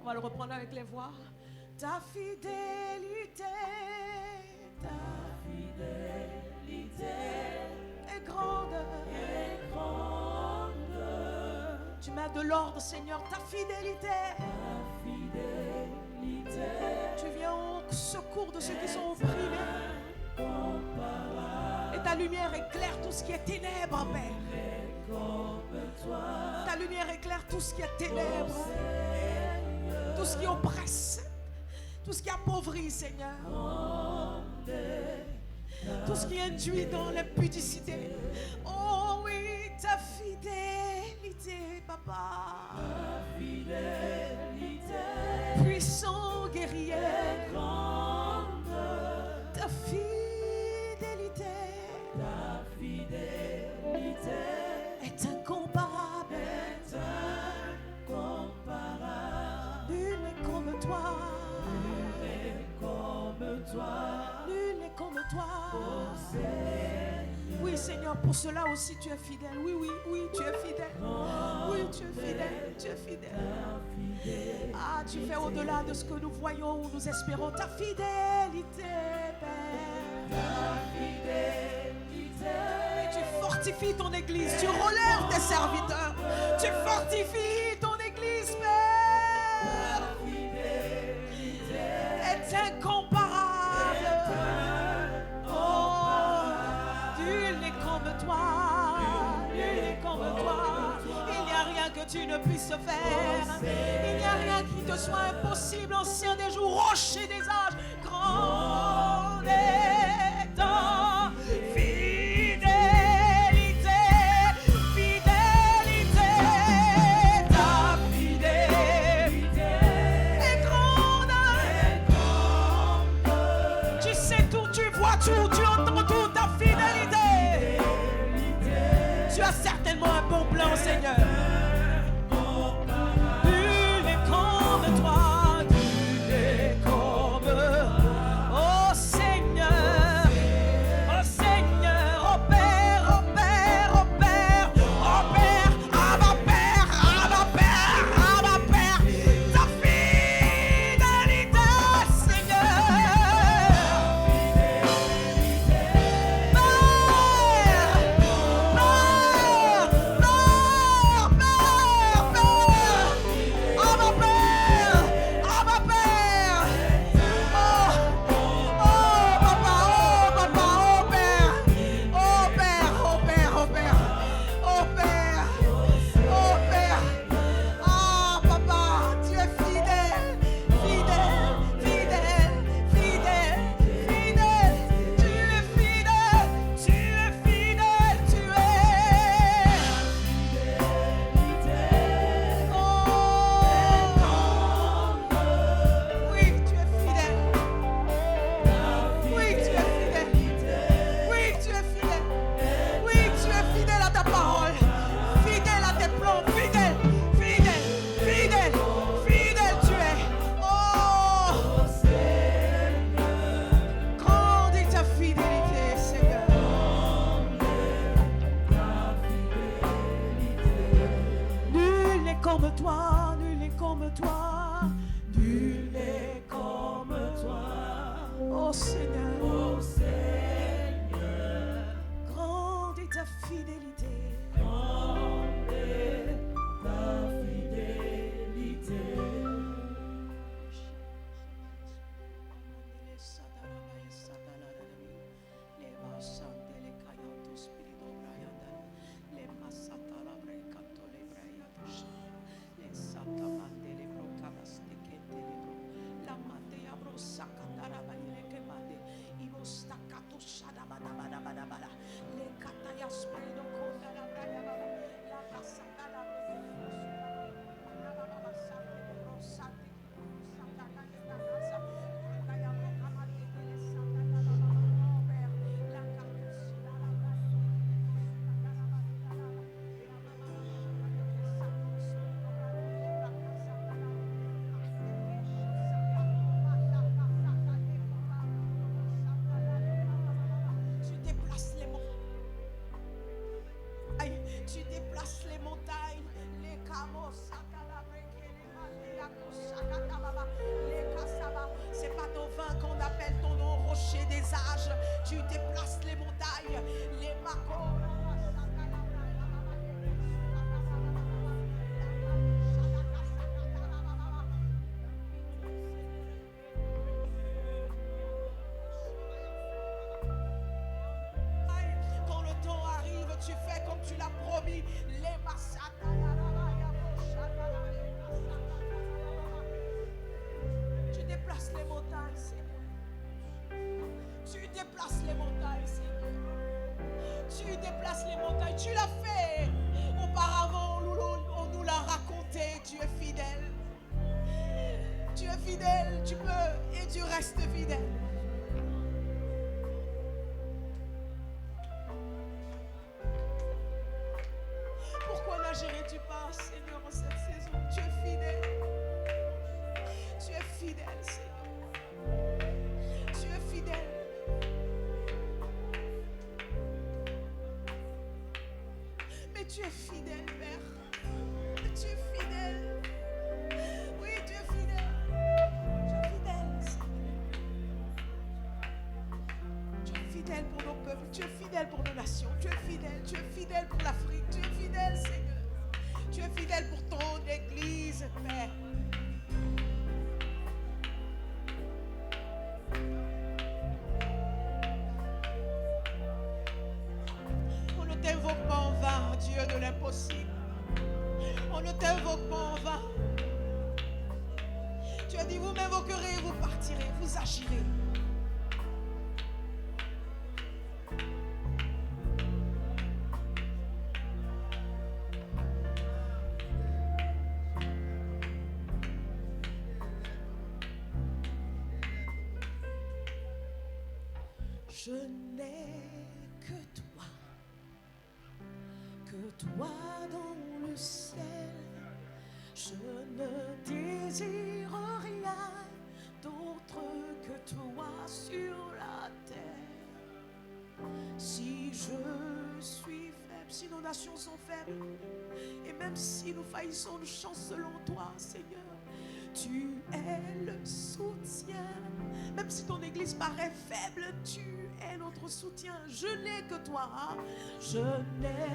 On va le reprendre avec les voix. Ta fidélité est grande. Tu mets de l'ordre, Seigneur, ta fidélité. Tu viens au secours de ceux qui sont opprimés. Et ta lumière éclaire tout ce qui est ténèbres, Père. Ta lumière éclaire tout ce qui est ténèbres. Tout ce qui oppresse. Tout ce qui appauvrit, Seigneur. Tout ce qui induit dans l'impudicité. Oh oui, ta fidélité, Papa. Puissant guerrier. Ta fidélité est incomparable. Nul n'est comme toi. Nul n'est comme toi. Oui, Seigneur, pour cela aussi tu es fidèle. Oui, oui, oui, tu es fidèle. Oui, tu es fidèle, tu es fidèle. Ah, tu fais au-delà de ce que nous voyons ou nous espérons. Ta fidélité, Père. Et tu fortifies ton église. Tu relèves tes serviteurs. Tu fortifies ton église, Père. Est incomparable. Il n'y a rien que tu ne puisses faire. Il n'y a rien qui te soit impossible. Ancien des jours, rocher des âges, grande est ta fidélité. Fidélité, ta fidélité est grande. Tu sais tout, tu vois tout, tu entends tout, ta fidélité. Tu as certainement un bon plan, Seigneur. Nul n'est comme toi, nul n'est comme. Oh Seigneur, oh Seigneur, oh Père, oh Père, oh Père, oh Père, ah ma Père, ah ma Père, ah ma Père, ta fidélité, Seigneur. Tu déplaces les montagnes, les camos, les tu l'as promis. Tu déplaces les montagnes, Seigneur. Tu déplaces les montagnes, Seigneur. Tu déplaces les montagnes. Tu l'as fait auparavant, on nous l'a raconté. Tu es fidèle. Tu es fidèle, tu peux et tu restes fidèle. Pourquoi n'agirais-tu pas, Seigneur, en cette saison? Tu es fidèle. Tu es fidèle, Seigneur. Tu es fidèle. Mais tu es fidèle, Père. Tu es fidèle. Oui, tu es fidèle. Tu es fidèle, Seigneur. Tu es fidèle pour nos peuples. Tu es fidèle pour nos nations. Tu es fidèle. Tu es fidèle pour l'Afrique. Tu es fidèle, Seigneur. Tu es fidèle pour ton Église, Père. On ne t'invoque pas en vain, Dieu de l'impossible. On ne t'invoque pas en vain. Tu as dit, vous m'invoquerez, vous partirez, vous agirez. Je n'ai que toi dans le ciel. Je ne désire rien d'autre que toi sur la terre. Si je suis faible, si nos nations sont faibles, et même si nous faillissons, nous chancelons toi, Seigneur. Tu es le soutien. Même si ton Église paraît faible, tu es notre soutien. Je n'ai que toi. Je n'ai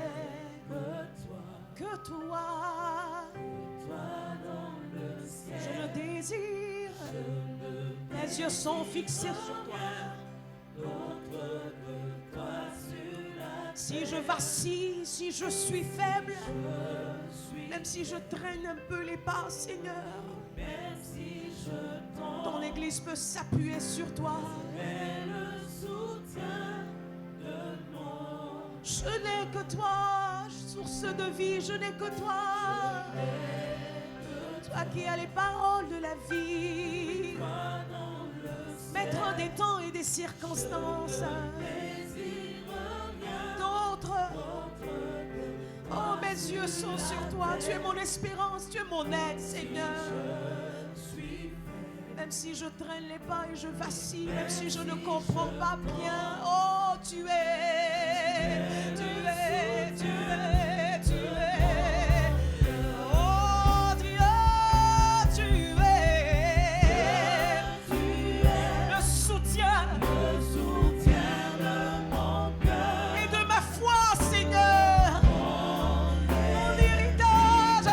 que toi dans le ciel. Je le désire. Mes yeux sont fixés sur toi. Si je vacille, si je suis faible, même si je traîne un peu les pas, Seigneur, ton Église peut s'appuyer sur toi. Je n'ai que toi, source de vie, je n'ai que toi. Toi qui as les paroles de la vie, maître des temps et des circonstances. D'autres, oh, mes yeux sont sur toi. Tu es mon espérance, tu es mon aide, Seigneur. Même si je traîne les pas et je vacille, même si je ne comprends pas bien, oh, tu es, oh Dieu, tu es le soutien de mon cœur et de ma foi, Seigneur, mon héritage,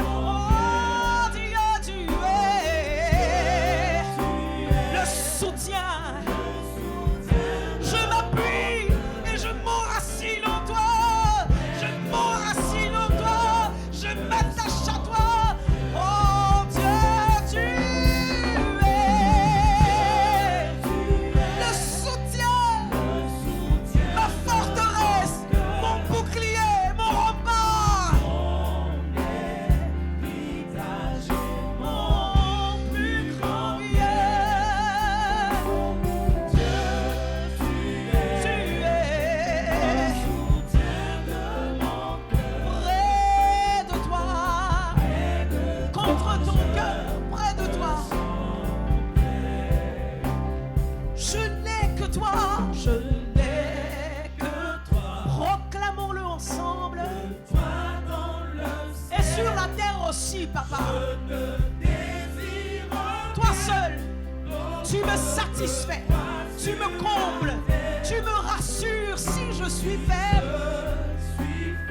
oh Dieu, tu es le soutien. Je m'appuie et je m'enracine en toi. Je m'enracine en toi. Je m'attache à toi. Oh Dieu, tu es le soutien, ma forteresse, mon bouclier, mon rempart, mon plus grand bien. Près de toi, contre ton cœur, près de toi. Je n'ai que toi, je n'ai que toi. Proclamons-le ensemble. Et sur la terre aussi, papa. Toi seul, tu me satisfais, tu me combles, tu me rassures si je suis faible,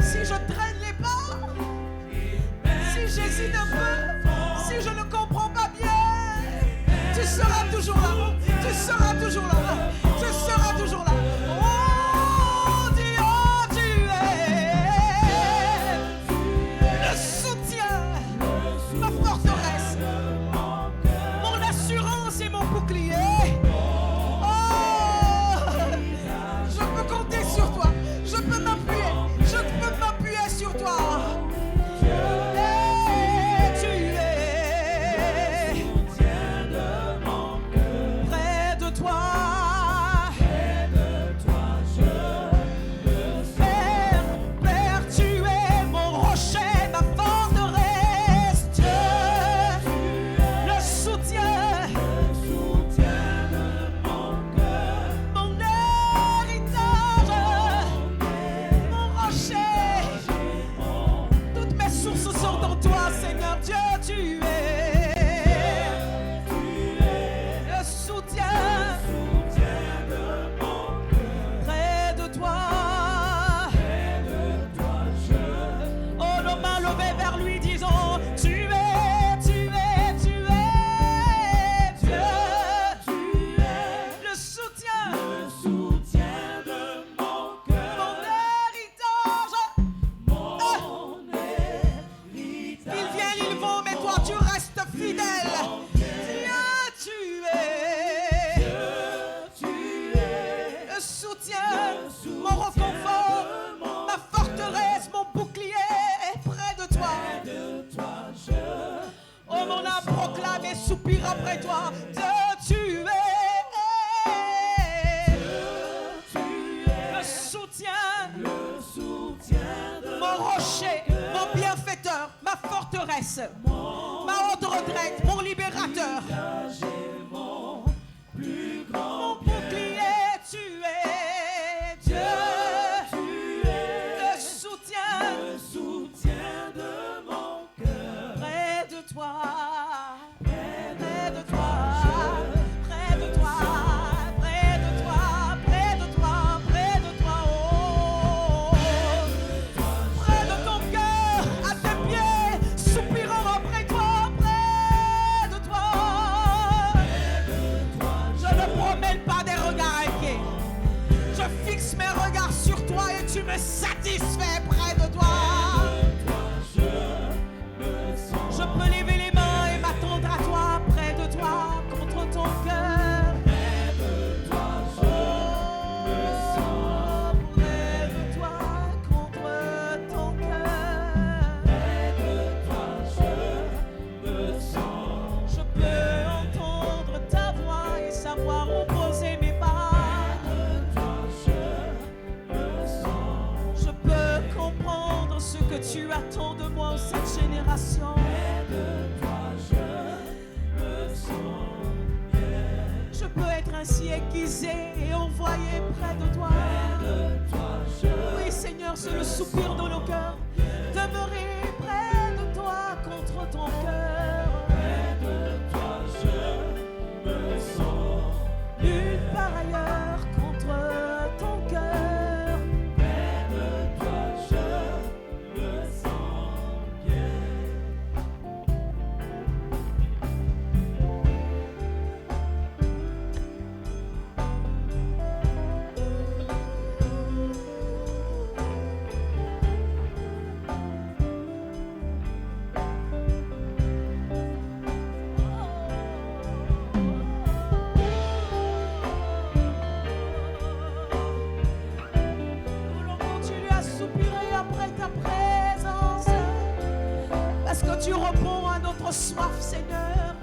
si je traîne les pas, si j'hésite un peu, si je ne comprends pas bien, tu seras toujours là, tu seras toujours là, tu seras toujours là. Oh compte en toi, Seigneur Dieu, tu es le soutien de mon cœur. Près de toi, oh, nos mains levées vers lui, disons, tu es Dieu, le soutien de mon cœur, mon héritage. Ils viennent, ils vont, mais toi tu restes fidèle. Dieu, tu es le soutien, mon réconfort, ma forteresse, mon bouclier est près de toi. Oh, mon âme proclame et soupire après toi. Dieu, tu es le soutien de mon rocher, mon bienfaiteur, ma forteresse, ma haute retraite, mon libérateur, mon bouclier, tu es Dieu, le soutien de mon cœur. Près de toi, près de toi, près de toi, près de toi, près de toi, près de toi, oh, près de ton cœur, à tes pieds, soupirant après toi, près de toi. Je ne promène pas des regards inquiets, je fixe mes regards sur toi et tu me satisfais près de toi. Je peux lever les mains et m'attendre à toi, près de toi, contre ton cœur. Près de toi, je me sens. Près de toi, contre ton cœur. Près de toi, je me sens. Je peux entendre ta voix et savoir où poser mes pas. Près de toi, je me sens. Je peux comprendre ce que tu attends de moi en cette génération. Je peux être ainsi aiguisé et envoyé près de toi. Oui, Seigneur, c'est le soupir de nos cœurs. Demeurer près de toi contre ton cœur. Nulle part ailleurs contre ton cœur. Nous voulons continuer à soupirer après ta présence, parce que tu réponds à notre soif, Seigneur.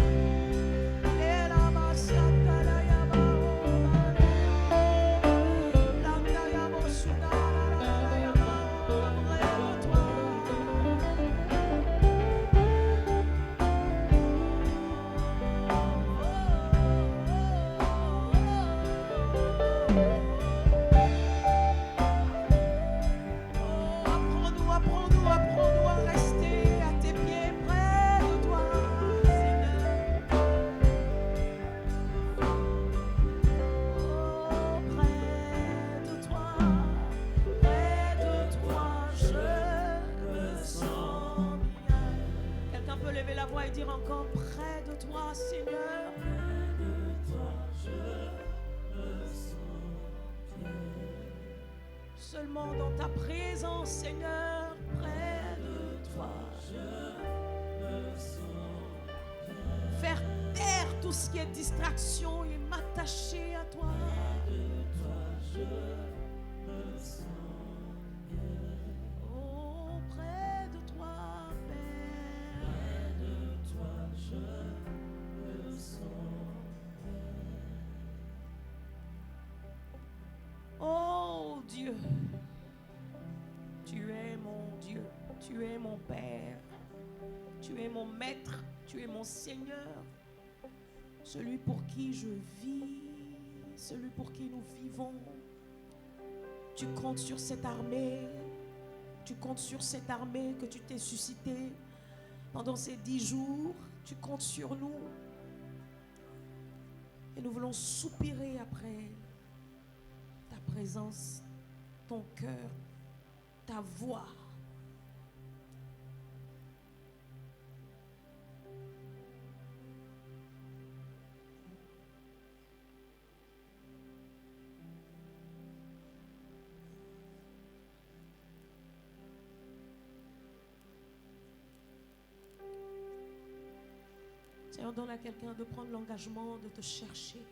Apprends-nous à rester à tes pieds près de toi, Seigneur. Oh, près de toi, je me sens bien. Quelqu'un peut lever la voix et dire encore, près de toi, Seigneur. Près de toi, je me sens bien. Seulement dans ta présence, Seigneur, près de toi, je me sens bien. Faire taire tout ce qui est distraction et m'attacher à toi. Près de toi, je me sens bien. Oh, près de toi, Père. Près de toi, je me sens bien. Oh Dieu, tu es mon Dieu, tu es mon Père, tu es mon Maître, tu es mon Seigneur, celui pour qui je vis, celui pour qui nous vivons. Tu comptes sur cette armée, tu comptes sur cette armée que tu t'es suscitée Pendant ces 10 jours, tu comptes sur nous. Et nous voulons soupirer après ta présence, ton cœur, ta voix. Seigneur, donne à quelqu'un de prendre l'engagement de te chercher.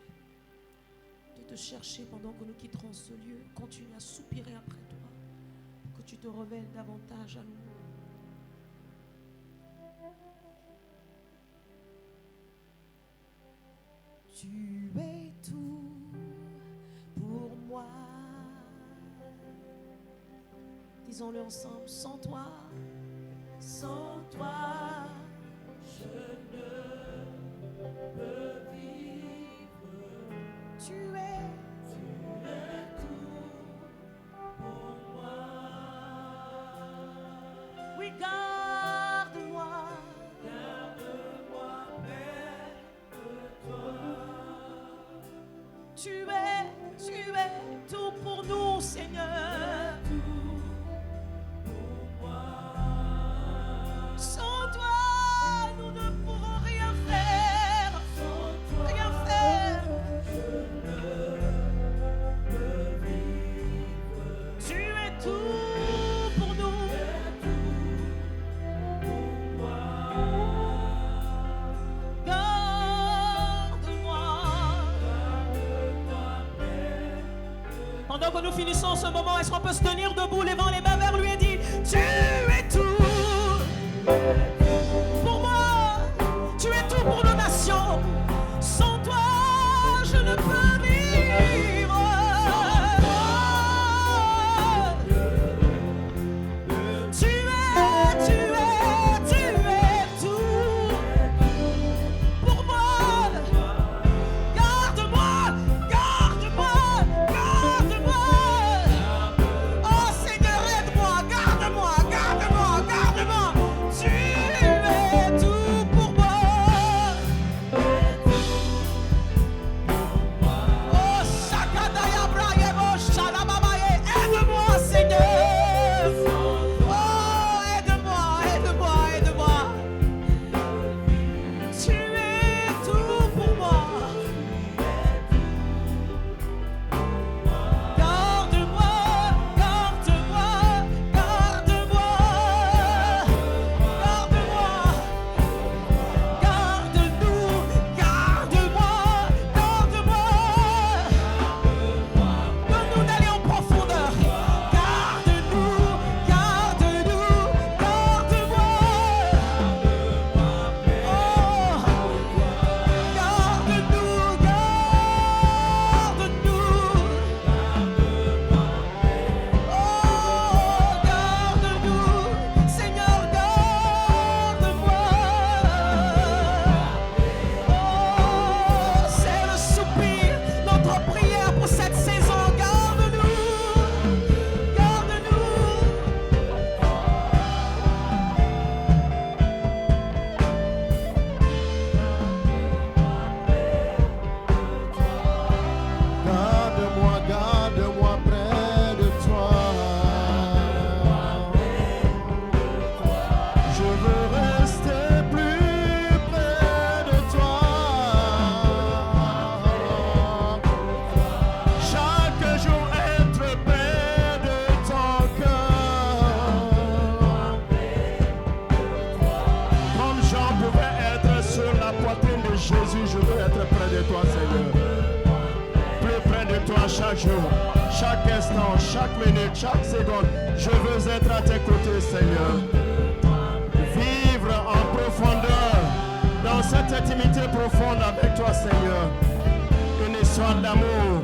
De te chercher pendant que nous quitterons ce lieu. Continue à soupirer après toi. Pour que tu te révèles davantage à nous. Tu es tout pour moi. Disons-le ensemble. Sans toi, je ne peux vivre. Tu es tout pour moi. Oui, garde-moi, Père, de toi. Tu es tout pour nous, Seigneur. Sans toi, nous ne pourrons rien faire. Rien faire. Tu es tout pour nous. Garde-moi. Pendant que nous finissons ce moment, est-ce qu'on peut se tenir debout, levant les mains vers lui et dire: tu es tout pour moi, tu es tout pour nos nations. Sans toi, je ne peux vivre. Tu es tout pour moi. Garde-moi, garde-moi, garde-moi. Oh Seigneur, aide-moi, garde-moi, garde-moi, garde-moi. Tu es tout pour moi. Oh Shakadaya Brayebo Shalababaye, aide-moi Seigneur. Oh aide-moi, aide-moi, aide-moi. Tu es tout pour moi. Garde-moi, garde-moi, garde-moi. Garde-moi, garde-nous, garde-moi, garde-moi. Donne-nous d'aller en profondeur. Garde-nous, garde-nous, garde-moi. Oh, garde-nous, garde-nous. Oh, garde-nous, Seigneur, garde-moi. Oh, c'est le soupir, notre prière pour cette saison. Garde-nous, garde-nous. Garde-moi, garde-moi près de toi. Je veux rester plus près de toi. Chaque jour être près de ton cœur. Comme Jean pouvait être sur la poitrine de Jésus, je veux être près de toi, Seigneur. Plus près de toi chaque jour, chaque instant, chaque minute, chaque seconde. Je veux être à tes côtés, Seigneur. Vivre en profondeur, dans cette intimité profonde avec toi, Seigneur. Une histoire d'amour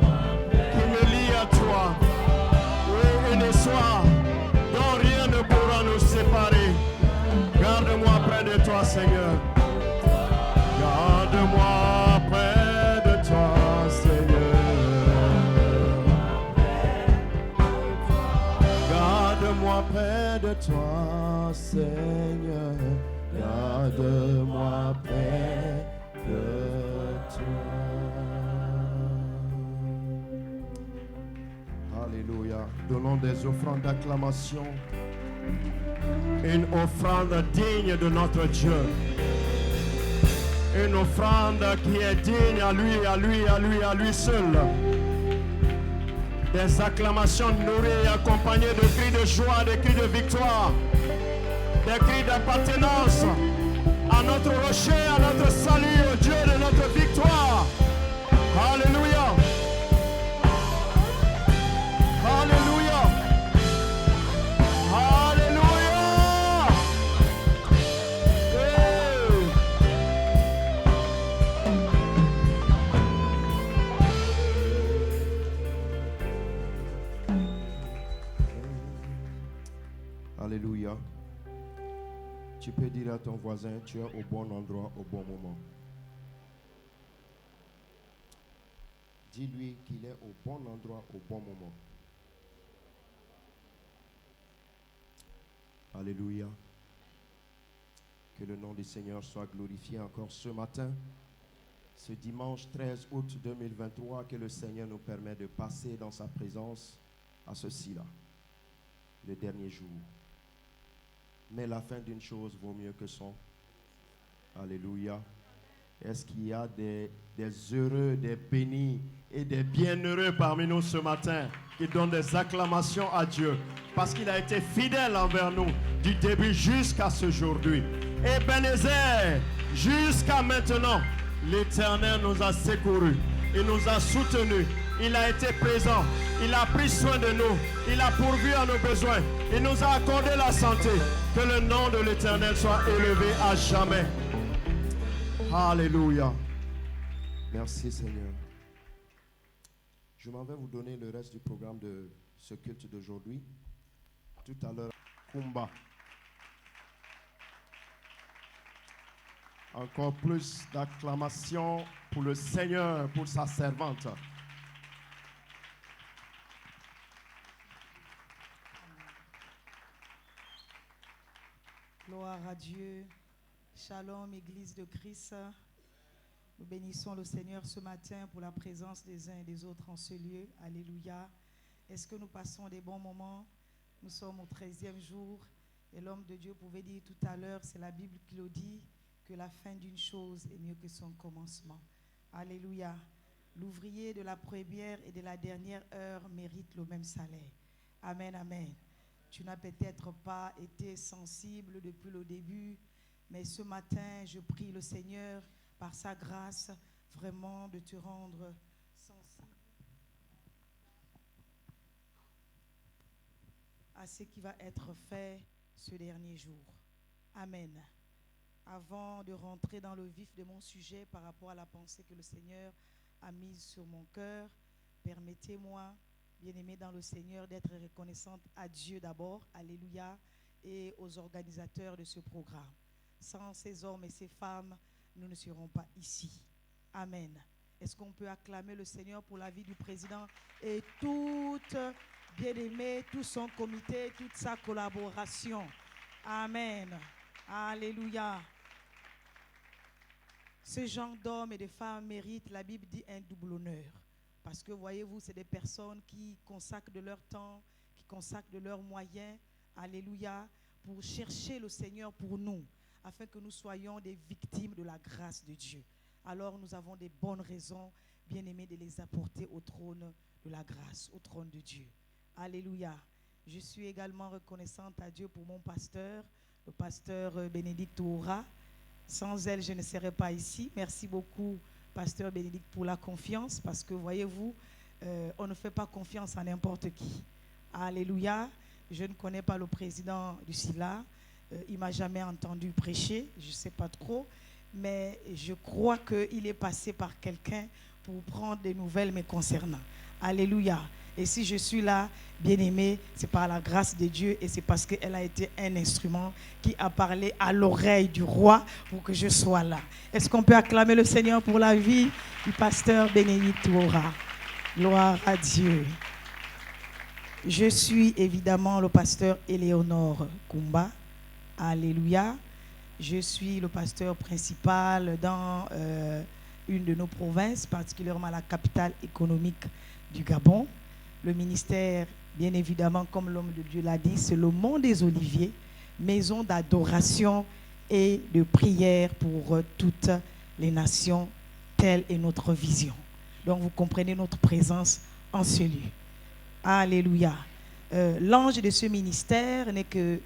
qui me lie à toi. Oui, une histoire dont rien ne pourra nous séparer. Garde-moi près de toi, Seigneur. Garde-moi près de toi, Seigneur. Garde-moi près de toi, Seigneur. garde-moi près de toi. Alléluia. Donnons des offrandes d'acclamation. Une offrande digne de notre Dieu. Une offrande qui est digne à lui seul. Des acclamations nourries et accompagnées de cris de joie, de cris de victoire, des cris d'appartenance à notre rocher, à notre salut, au Dieu de notre victoire. Alléluia. Alléluia. Alléluia. Hey. Alléluia. Tu peux dire à ton voisin, tu es au bon endroit, au bon moment. Dis-lui qu'il est au bon endroit, au bon moment. Alléluia. Que le nom du Seigneur soit glorifié encore ce matin, ce dimanche 13 août 2023, que le Seigneur nous permet de passer dans sa présence à ceci-là, le dernier jour. Mais la fin d'une chose vaut mieux que son. Alléluia. Est-ce qu'il y a des heureux, des bénis et des bienheureux parmi nous ce matin qui donnent des acclamations à Dieu parce qu'il a été fidèle envers nous du début jusqu'à ce jour-là. Ebenezer, jusqu'à maintenant, l'Éternel nous a secourus, il nous a soutenus, il a été présent, il a pris soin de nous, il a pourvu à nos besoins, il nous a accordé la santé. Que le nom de l'Éternel soit élevé à jamais. Alléluia. Merci Seigneur. Je m'en vais vous donner le reste du programme de ce culte d'aujourd'hui. Tout à l'heure, Kumba. Encore plus d'acclamations pour le Seigneur, pour sa servante. Gloire à Dieu. Shalom, Église de Christ. Nous bénissons le Seigneur ce matin pour la présence des uns et des autres en ce lieu. Alléluia. Est-ce que nous passons des bons moments? Nous sommes au 13e jour et l'homme de Dieu pouvait dire tout à l'heure, c'est la Bible qui le dit, que la fin d'une chose est mieux que son commencement. Alléluia. L'ouvrier de la première et de la dernière heure mérite le même salaire. Amen, amen. Tu n'as peut-être pas été sensible depuis le début, mais ce matin, je prie le Seigneur, par sa grâce, vraiment de te rendre sensible à ce qui va être fait ce dernier jour. Amen. Avant de rentrer dans le vif de mon sujet par rapport à la pensée que le Seigneur a mise sur mon cœur, permettez-moi, bien-aimés dans le Seigneur, d'être reconnaissante à Dieu d'abord, alléluia, et aux organisateurs de ce programme. Sans ces hommes et ces femmes, nous ne serons pas ici. Amen. Est-ce qu'on peut acclamer le Seigneur pour la vie du président et toute, bien-aimée, tout son comité, toute sa collaboration. Amen. Alléluia. Ce genre d'hommes et de femmes méritent, la Bible dit, un double honneur. Parce que, voyez-vous, c'est des personnes qui consacrent de leur temps, qui consacrent de leurs moyens, alléluia, pour chercher le Seigneur pour nous, afin que nous soyons des victimes de la grâce de Dieu. Alors, nous avons des bonnes raisons, bien-aimés, de les apporter au trône de la grâce, au trône de Dieu. Alléluia. Je suis également reconnaissante à Dieu pour mon pasteur, le pasteur Bénédicte Oura. Sans elle, je ne serais pas ici. Merci beaucoup, pasteur Bénédicte, pour la confiance, parce que, voyez-vous, on ne fait pas confiance à n'importe qui. Alléluia. Je ne connais pas le président du SILA. Il ne m'a jamais entendu prêcher. Je ne sais pas trop. Mais je crois qu'il est passé par quelqu'un pour prendre des nouvelles me concernant. Alléluia. Et si je suis là, bien-aimé, c'est par la grâce de Dieu et c'est parce qu'elle a été un instrument qui a parlé à l'oreille du roi pour que je sois là. Est-ce qu'on peut acclamer le Seigneur pour la vie du pasteur Bénédicte Oura? Gloire à Dieu. Je suis évidemment le pasteur Éléonore Kumba. Alléluia. Je suis le pasteur principal dans une de nos provinces, particulièrement la capitale économique du Gabon. Le ministère, bien évidemment, comme l'homme de Dieu l'a dit, c'est le Mont des Oliviers, maison d'adoration et de prière pour toutes les nations. Telle est notre vision. Donc vous comprenez notre présence en ce lieu. Alléluia. L'ange de ce ministère n'est que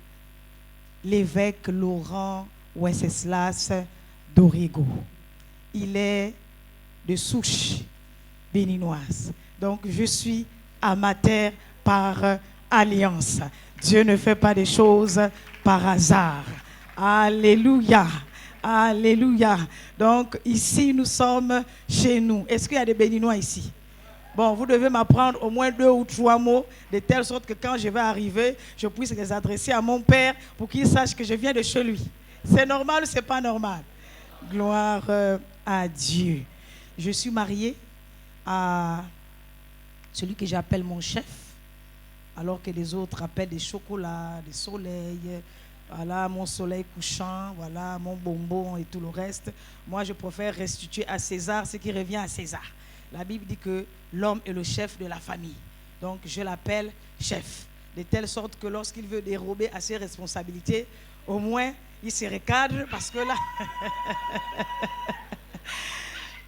l'évêque Laurent Wenceslas Dorigo. Il est de souche béninoise. Donc je suis amateur par alliance. Dieu ne fait pas des choses par hasard. Alléluia. Alléluia. Donc ici nous sommes chez nous. Est-ce qu'il y a des Béninois ici? Bon, vous devez m'apprendre au moins 2 ou 3 mots, de telle sorte que quand je vais arriver, je puisse les adresser à mon père pour qu'il sache que je viens de chez lui. C'est normal ou c'est pas normal? Gloire à Dieu. Je suis mariée à celui que j'appelle mon chef, alors que les autres appellent des chocolats, des soleils, voilà mon soleil couchant, voilà mon bonbon et tout le reste. Moi, je préfère restituer à César ce qui revient à César. La Bible dit que l'homme est le chef de la famille. Donc, je l'appelle chef. De telle sorte que lorsqu'il veut dérober à ses responsabilités, au moins, il se recadre parce que là...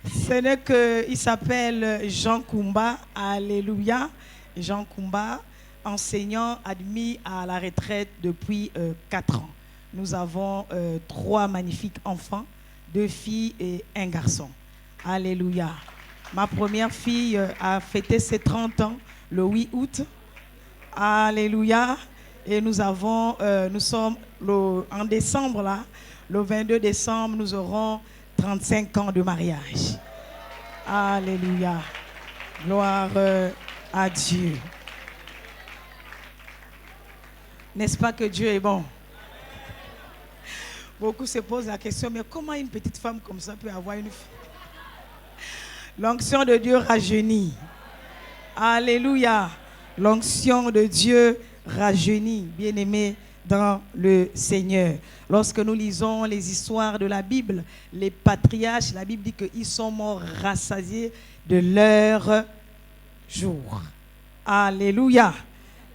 Ce n'est que... Il s'appelle Jean Koumba. Alléluia. Jean Koumba, enseignant admis à la retraite depuis 4 ans. Nous avons 3 magnifiques enfants, 2 filles et 1 garçon. Alléluia. Ma première fille a fêté ses 30 ans le 8 août. Alléluia. Et nous sommes en décembre, là, le 22 décembre, nous aurons 35 ans de mariage. Alléluia. Gloire à Dieu. N'est-ce pas que Dieu est bon? Beaucoup se posent la question, mais comment une petite femme comme ça peut avoir une fille? L'onction de Dieu rajeunit. Alléluia. L'onction de Dieu rajeunit, bien-aimés dans le Seigneur. Lorsque nous lisons les histoires de la Bible, les patriarches, la Bible dit qu'ils sont morts rassasiés de leur jour. Alléluia.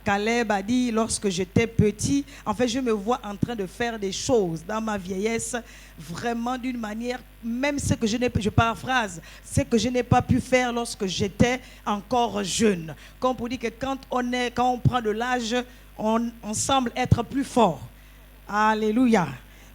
Caleb a dit, lorsque j'étais petit, en fait, je me vois en train de faire des choses dans ma vieillesse, vraiment d'une manière, même ce que je paraphrase, ce que je n'ai pas pu faire lorsque j'étais encore jeune. Comme pour dire que quand on prend de l'âge, on semble être plus fort. Alléluia.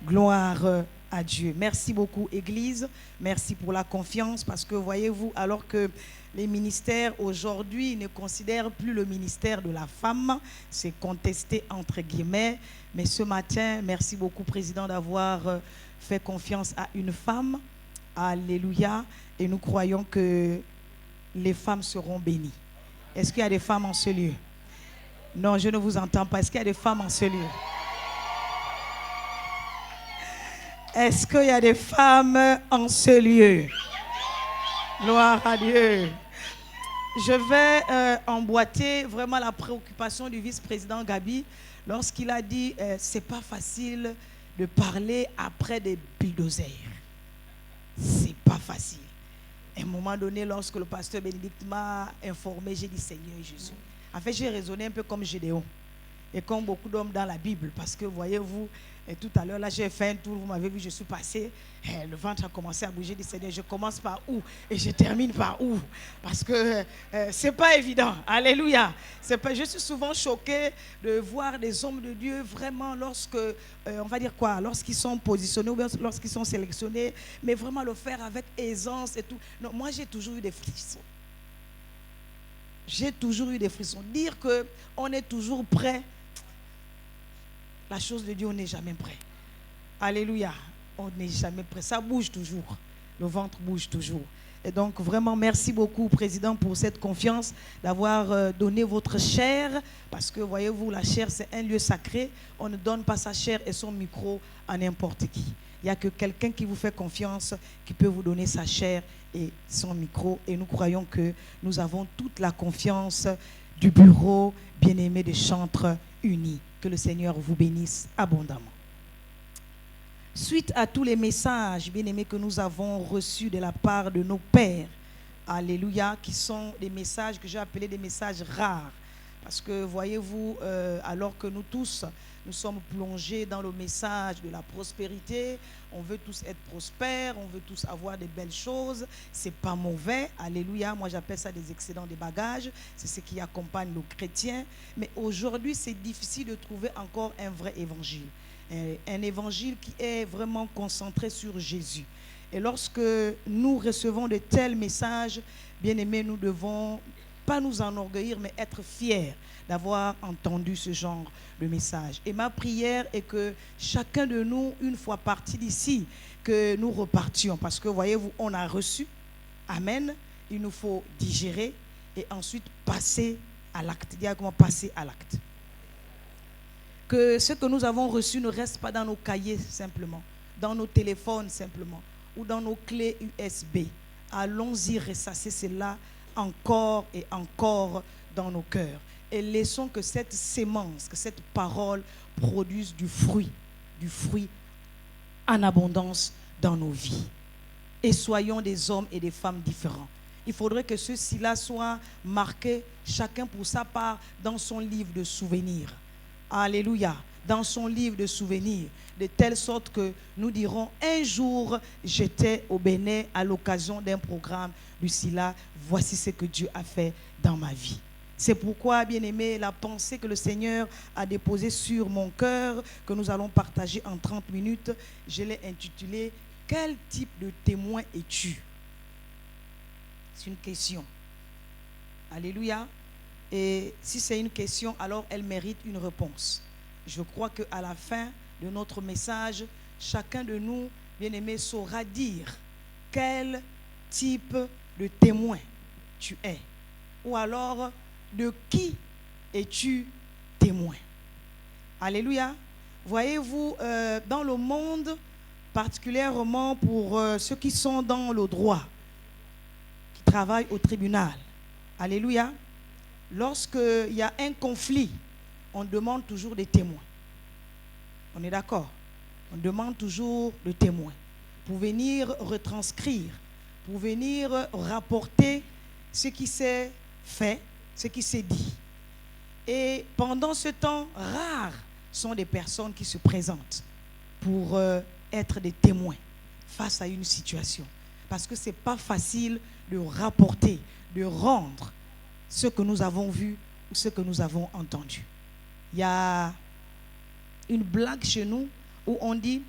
Gloire à Dieu. Merci beaucoup, Église. Merci pour la confiance, parce que, voyez-vous, alors que les ministères aujourd'hui ne considèrent plus le ministère de la femme, c'est contesté entre guillemets, mais ce matin, merci beaucoup, Président, d'avoir fait confiance à une femme. Alléluia. Et nous croyons que les femmes seront bénies. Est-ce qu'il y a des femmes en ce lieu? Non, je ne vous entends pas. Est-ce qu'il y a des femmes en ce lieu? Est-ce qu'il y a des femmes en ce lieu? Gloire à Dieu. Je vais emboîter vraiment la préoccupation du vice-président Gabi lorsqu'il a dit c'est pas facile de parler après des bulldozers. C'est pas facile. À un moment donné, lorsque le pasteur Bénédicte m'a informé, j'ai dit Seigneur Jésus. En fait, j'ai raisonné un peu comme Gédéon et comme beaucoup d'hommes dans la Bible, parce que voyez-vous, tout à l'heure, là, j'ai fait un tour, vous m'avez vu, je suis passé, le ventre a commencé à bouger, j'ai dit, Seigneur, je commence par où et je termine par où? Parce que c'est pas évident. Alléluia. Je suis souvent choquée de voir des hommes de Dieu vraiment on va dire quoi, lorsqu'ils sont positionnés ou bien lorsqu'ils sont sélectionnés, mais vraiment le faire avec aisance et tout. Non, moi, j'ai toujours eu des frissons. J'ai toujours eu des frissons. Dire qu'on est toujours prêt, la chose de Dieu, on n'est jamais prêt. Alléluia. On n'est jamais prêt. Ça bouge toujours. Le ventre bouge toujours. Et donc, vraiment, merci beaucoup, Président, pour cette confiance, d'avoir donné votre chair. Parce que, voyez-vous, la chair, c'est un lieu sacré. On ne donne pas sa chair et son micro à n'importe qui. Il n'y a que quelqu'un qui vous fait confiance, qui peut vous donner sa chair et son micro. Et nous croyons que nous avons toute la confiance du bureau bien-aimé des Chantres Unis. Que le Seigneur vous bénisse abondamment. suite à tous les messages, bien-aimés, que nous avons reçus de la part de nos pères, alléluia, qui sont des messages que j'ai appelés des messages rares. Parce que, voyez-vous, alors que nous tous, nous sommes plongés dans le message de la prospérité, on veut tous être prospères, on veut tous avoir des belles choses, c'est pas mauvais, alléluia, moi j'appelle ça des excédents de bagages, c'est ce qui accompagne nos chrétiens, mais aujourd'hui c'est difficile de trouver encore un vrai évangile, un évangile qui est vraiment concentré sur Jésus. Et lorsque nous recevons de tels messages, bien-aimés, nous devons pas nous enorgueillir, mais être fiers d'avoir entendu ce genre de message. Et ma prière est que chacun de nous, une fois parti d'ici, que nous repartions. Parce que, voyez-vous, on a reçu. Amen. Il nous faut digérer et ensuite passer à l'acte. Dire comment passer à l'acte. Que ce que nous avons reçu ne reste pas dans nos cahiers simplement, dans nos téléphones simplement, ou dans nos clés USB. Allons-y ressasser cela encore et encore dans nos cœurs. Et laissons que cette sémence, que cette parole produise du fruit en abondance dans nos vies. Et soyons des hommes et des femmes différents. Il faudrait que ceux-ci-là soient marqués, chacun pour sa part, dans son livre de souvenirs. Alléluia. Dans son livre de souvenirs, de telle sorte que nous dirons, un jour, j'étais au Bénin à l'occasion d'un programme du SILA, voici ce que Dieu a fait dans ma vie. C'est pourquoi, bien-aimé, la pensée que le Seigneur a déposée sur mon cœur, que nous allons partager en 30 minutes, je l'ai intitulée « Quel type de témoin es-tu » C'est une question. Alléluia. Et si c'est une question, alors elle mérite une réponse. Je crois qu'à la fin de notre message, chacun de nous, bien-aimé, saura dire quel type de témoin tu es. Ou alors, de qui es-tu témoin? Alléluia. Voyez-vous, dans le monde, particulièrement pour ceux qui sont dans le droit, qui travaillent au tribunal, alléluia, lorsqu'il y a un conflit, on demande toujours des témoins. On est d'accord? On demande toujours des témoins pour venir retranscrire, pour venir rapporter ce qui s'est fait, ce qui s'est dit. Et pendant ce temps, rares sont des personnes qui se présentent pour être des témoins face à une situation. Parce que ce n'est pas facile de rapporter, de rendre ce que nous avons vu ou ce que nous avons entendu. Il y a une blague chez nous où on dit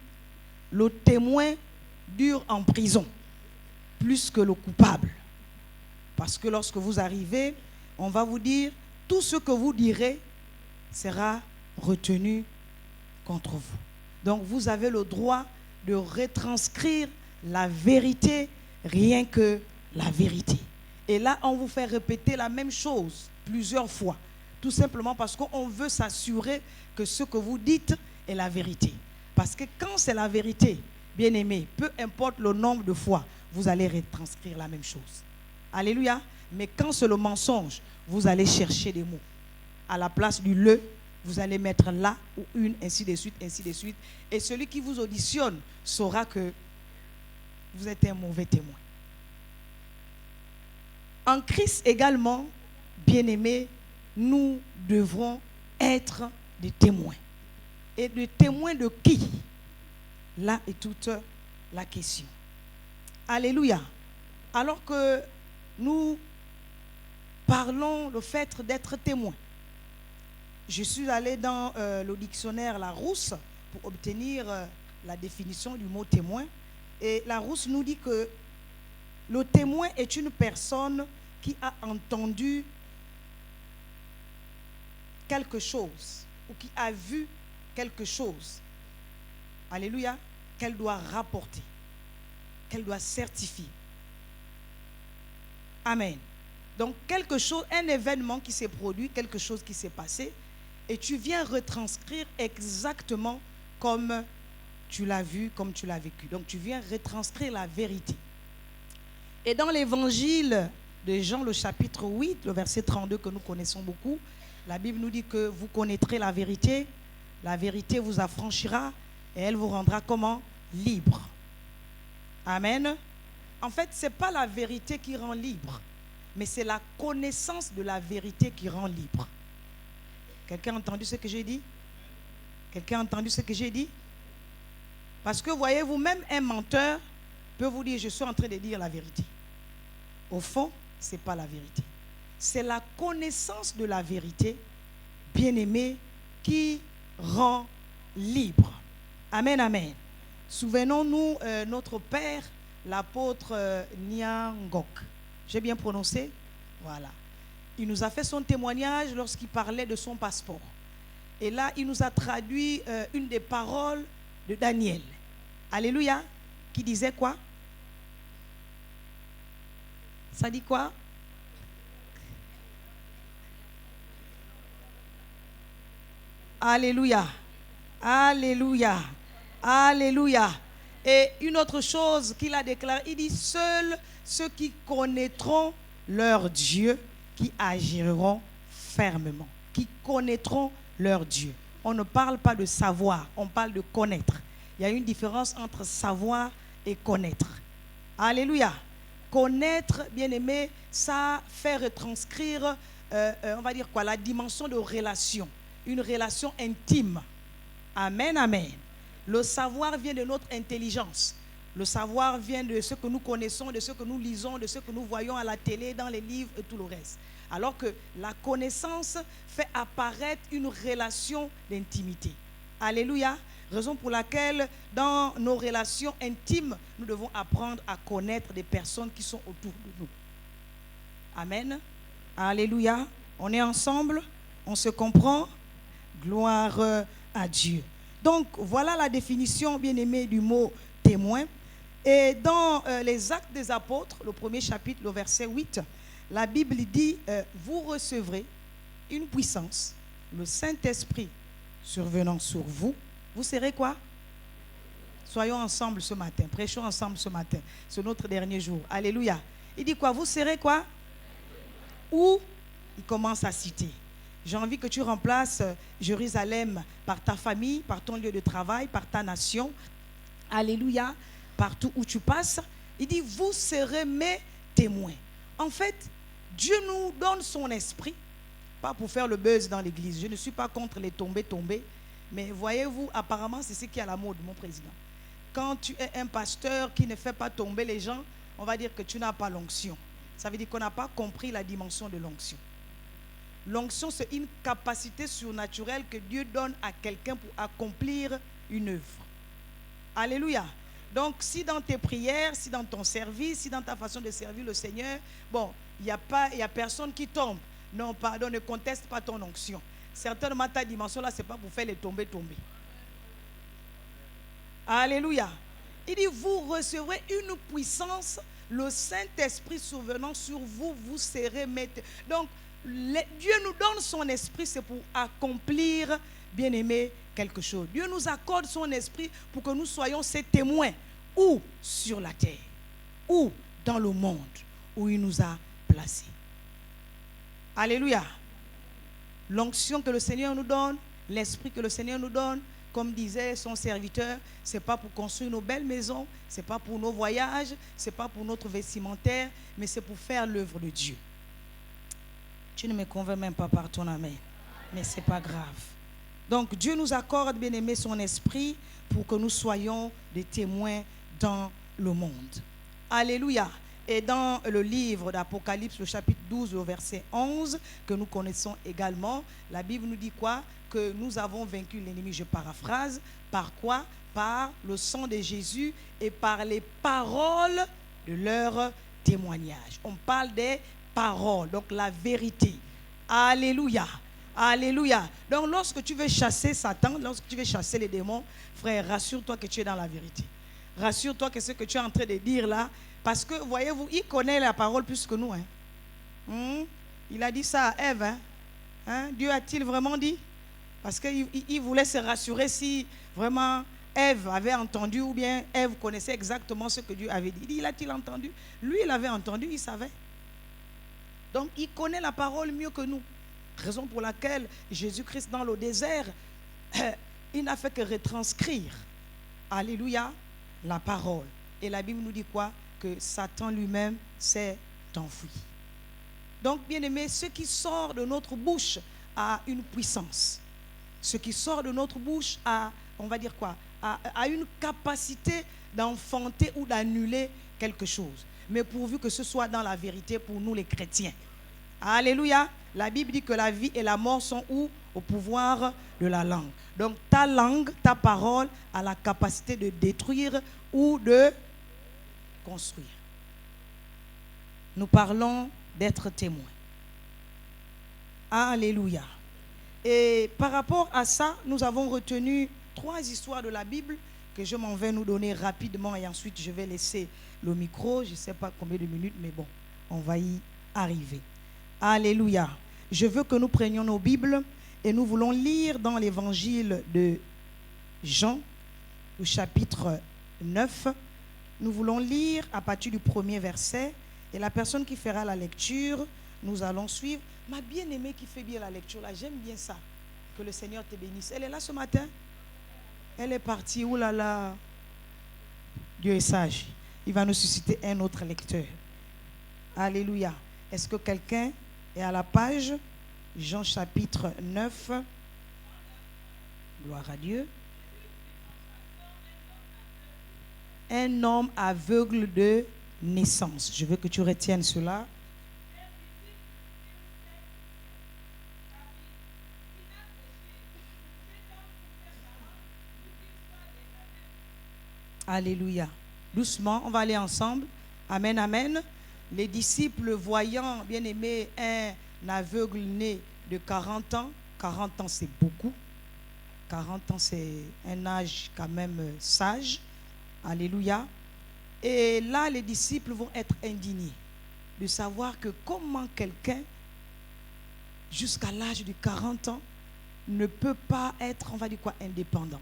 le témoin dure en prison plus que le coupable. Parce que lorsque vous arrivez, on va vous dire tout ce que vous direz sera retenu contre vous. Donc vous avez le droit de retranscrire la vérité, rien que la vérité. Et là, on vous fait répéter la même chose plusieurs fois. Tout simplement parce qu'on veut s'assurer que ce que vous dites est la vérité. Parce que quand c'est la vérité, bien aimé, peu importe le nombre de fois, vous allez retranscrire la même chose. Alléluia. Mais quand c'est le mensonge, vous allez chercher des mots. À la place du le, vous allez mettre là ou une, ainsi de suite, ainsi de suite. Et celui qui vous auditionne saura que vous êtes un mauvais témoin. En Christ également, bien-aimés, nous devrons être des témoins. Et des témoins de qui? Là est toute la question. Alléluia. Alors que nous parlons le fait d'être témoin, je suis allé dans le dictionnaire Larousse pour obtenir la définition du mot témoin. Et Larousse nous dit que le témoin est une personne qui a entendu quelque chose ou qui a vu quelque chose, alléluia, qu'elle doit rapporter, qu'elle doit certifier. Amen. Donc quelque chose, un événement qui s'est produit, quelque chose qui s'est passé, et tu viens retranscrire exactement comme tu l'as vu, comme tu l'as vécu. Donc tu viens retranscrire la vérité. Et dans l'évangile de Jean, le chapitre 8, le verset 32 que nous connaissons beaucoup, la Bible nous dit que vous connaîtrez la vérité vous affranchira et elle vous rendra comment? libre. Amen. En fait, ce n'est pas la vérité qui rend libre, mais c'est la connaissance de la vérité qui rend libre. Quelqu'un a entendu ce que j'ai dit? Quelqu'un a entendu ce que j'ai dit? Parce que voyez-vous, même un menteur peut vous dire, je suis en train de dire la vérité. Au fond, ce n'est pas la vérité. C'est la connaissance de la vérité, bien-aimé, qui rend libre. Amen, amen. Souvenons-nous, notre père, l'apôtre Nyangok. J'ai bien prononcé? Voilà. Il nous a fait son témoignage lorsqu'il parlait de son passeport. Et là, il nous a traduit une des paroles de Daniel. Alléluia. Qui disait quoi? Ça dit quoi? Alléluia. Alléluia. Alléluia. Et une autre chose qu'il a déclaré, il dit, seuls ceux qui connaîtront leur Dieu, qui agiront fermement, qui connaîtront leur Dieu. On ne parle pas de savoir, on parle de connaître. Il y a une différence entre savoir et connaître. Alléluia. Connaître, bien-aimé, ça fait retranscrire, on va dire quoi, la dimension de relation, une relation intime. Amen, amen. Le savoir vient de notre intelligence. Le savoir vient de ce que nous connaissons, de ce que nous lisons, de ce que nous voyons à la télé, dans les livres et tout le reste. Alors que la connaissance fait apparaître une relation d'intimité. Alléluia. Raison pour laquelle, dans nos relations intimes, nous devons apprendre à connaître des personnes qui sont autour de nous. Amen. Alléluia. On est ensemble, on se comprend. Gloire à Dieu. Donc, voilà la définition, bien-aimée, du mot témoin. Et dans les Actes des Apôtres, le premier chapitre, le verset 8, la Bible dit, vous recevrez une puissance, le Saint-Esprit survenant sur vous. Vous serez quoi? Soyons ensemble ce matin, prêchons ensemble ce matin. C'est notre dernier jour. Alléluia. Il dit quoi? Vous serez quoi? Où? Il commence à citer. J'ai envie que tu remplaces Jérusalem par ta famille, par ton lieu de travail, par ta nation. Alléluia. Partout où tu passes. Il dit, vous serez mes témoins. En fait, Dieu nous donne son esprit, pas pour faire le buzz dans l'église. Je ne suis pas contre les tombés. Mais voyez-vous, apparemment, c'est ce qui est à la mode, mon président. Quand tu es un pasteur qui ne fait pas tomber les gens, on va dire que tu n'as pas l'onction. Ça veut dire qu'on n'a pas compris la dimension de l'onction. L'onction, c'est une capacité surnaturelle que Dieu donne à quelqu'un pour accomplir une œuvre. Alléluia. Donc, si dans tes prières, si dans ton service, si dans ta façon de servir le Seigneur, bon, il n'y a personne qui tombe. Non, pardon, ne conteste pas ton onction. Certainement, ta dimension là, ce n'est pas pour faire les tomber. Alléluia. Il dit, vous recevrez une puissance, le Saint-Esprit survenant sur vous, vous serez maîtres. Donc, Dieu nous donne son esprit, c'est pour accomplir, bien-aimé, quelque chose. Dieu nous accorde son esprit pour que nous soyons ses témoins, ou sur la terre, ou dans le monde où il nous a placés. Alléluia. L'onction que le Seigneur nous donne, l'esprit que le Seigneur nous donne, comme disait son serviteur, ce n'est pas pour construire nos belles maisons, ce n'est pas pour nos voyages, ce n'est pas pour notre vestimentaire, mais c'est pour faire l'œuvre de Dieu. Tu ne me convaincs même pas par ton amen, mais ce n'est pas grave. Donc Dieu nous accorde, bien aimé, son esprit pour que nous soyons des témoins dans le monde. Alléluia. Et dans le livre d'Apocalypse, le chapitre 12, le verset 11, que nous connaissons également, la Bible nous dit quoi? Que nous avons vaincu l'ennemi, je paraphrase. Par quoi? Par le sang de Jésus et par les paroles de leur témoignage. On parle des paroles, donc la vérité. Alléluia. Alléluia. Donc lorsque tu veux chasser Satan, lorsque tu veux chasser les démons, frère, rassure-toi que tu es dans la vérité. Rassure-toi que ce que tu es en train de dire là, parce que, voyez-vous, il connaît la parole plus que nous. Il a dit ça à Ève. Dieu a-t-il vraiment dit? Parce qu'il voulait se rassurer si vraiment Ève avait entendu ou bien Ève connaissait exactement ce que Dieu avait dit. Il a-t-il entendu? Lui, il avait entendu, il savait. Donc, il connaît la parole mieux que nous. Raison pour laquelle Jésus-Christ, dans le désert, il n'a fait que retranscrire. Alléluia. la parole. Et la Bible nous dit quoi? Que Satan lui-même s'est enfui. Donc, bien-aimés, ce qui sort de notre bouche a une puissance. Ce qui sort de notre bouche a, on va dire quoi? A une capacité d'enfanter ou d'annuler quelque chose. Mais pourvu que ce soit dans la vérité pour nous les chrétiens. Alléluia. La Bible dit que la vie et la mort sont où? Au pouvoir de la langue. Donc ta langue, ta parole a la capacité de détruire ou de construire. Nous parlons d'être témoins. Alléluia. Et par rapport à ça, nous avons retenu 3 histoires de la Bible que je m'en vais nous donner rapidement et ensuite je vais laisser le micro. Je ne sais pas combien de minutes, mais bon, on va y arriver. Alléluia. Je veux que nous prenions nos Bibles et nous voulons lire dans l'évangile de Jean, au chapitre 9. Nous voulons lire à partir du 1er verset et la personne qui fera la lecture, nous allons suivre. Ma bien-aimée qui fait bien la lecture, là, j'aime bien ça. Que le Seigneur te bénisse. Elle est là ce matin? Elle est partie. Ouh là là. Dieu est sage. Il va nous susciter un autre lecteur. Alléluia. Est-ce que quelqu'un est à la page? Jean chapitre 9. Gloire à Dieu. Un homme aveugle de naissance. Je veux que tu retiennes cela. Alléluia. Doucement, on va aller ensemble. Amen, amen. Les disciples voyant, bien aimé, un aveugle né de 40 ans. 40 ans, c'est beaucoup. 40 ans, c'est un âge quand même sage. Alléluia. Et là, les disciples vont être indignés de savoir que comment quelqu'un, jusqu'à l'âge de 40 ans, ne peut pas être, on va dire quoi, indépendant.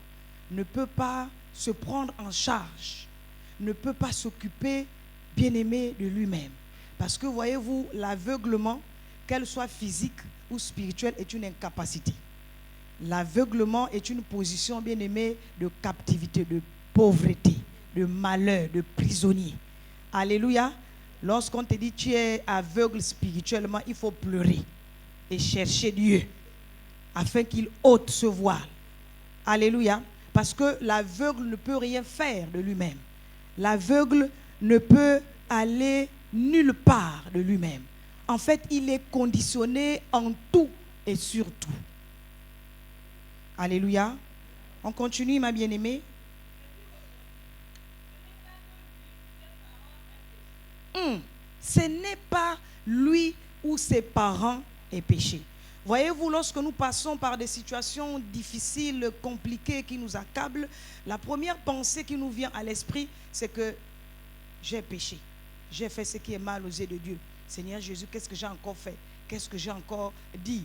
Ne peut pas se prendre en charge, ne peut pas s'occuper, bien-aimé, de lui-même. Parce que, voyez-vous, l'aveuglement, qu'elle soit physique ou spirituelle, est une incapacité. L'aveuglement est une position, bien-aimé, de captivité, de pauvreté, de malheur, de prisonnier. Alléluia. Lorsqu'on te dit tu es aveugle spirituellement, il faut pleurer et chercher Dieu afin qu'il ôte ce voile. Alléluia. Parce que l'aveugle ne peut rien faire de lui-même. L'aveugle ne peut aller nulle part de lui-même. En fait, il est conditionné en tout et sur tout. Alléluia. On continue, ma bien-aimée. Ce n'est pas lui ou ses parents est péché. Voyez-vous, lorsque nous passons par des situations difficiles, compliquées, qui nous accablent, la première pensée qui nous vient à l'esprit, c'est que j'ai péché. J'ai fait ce qui est mal aux yeux de Dieu. Seigneur Jésus, qu'est-ce que j'ai encore fait? Qu'est-ce que j'ai encore dit?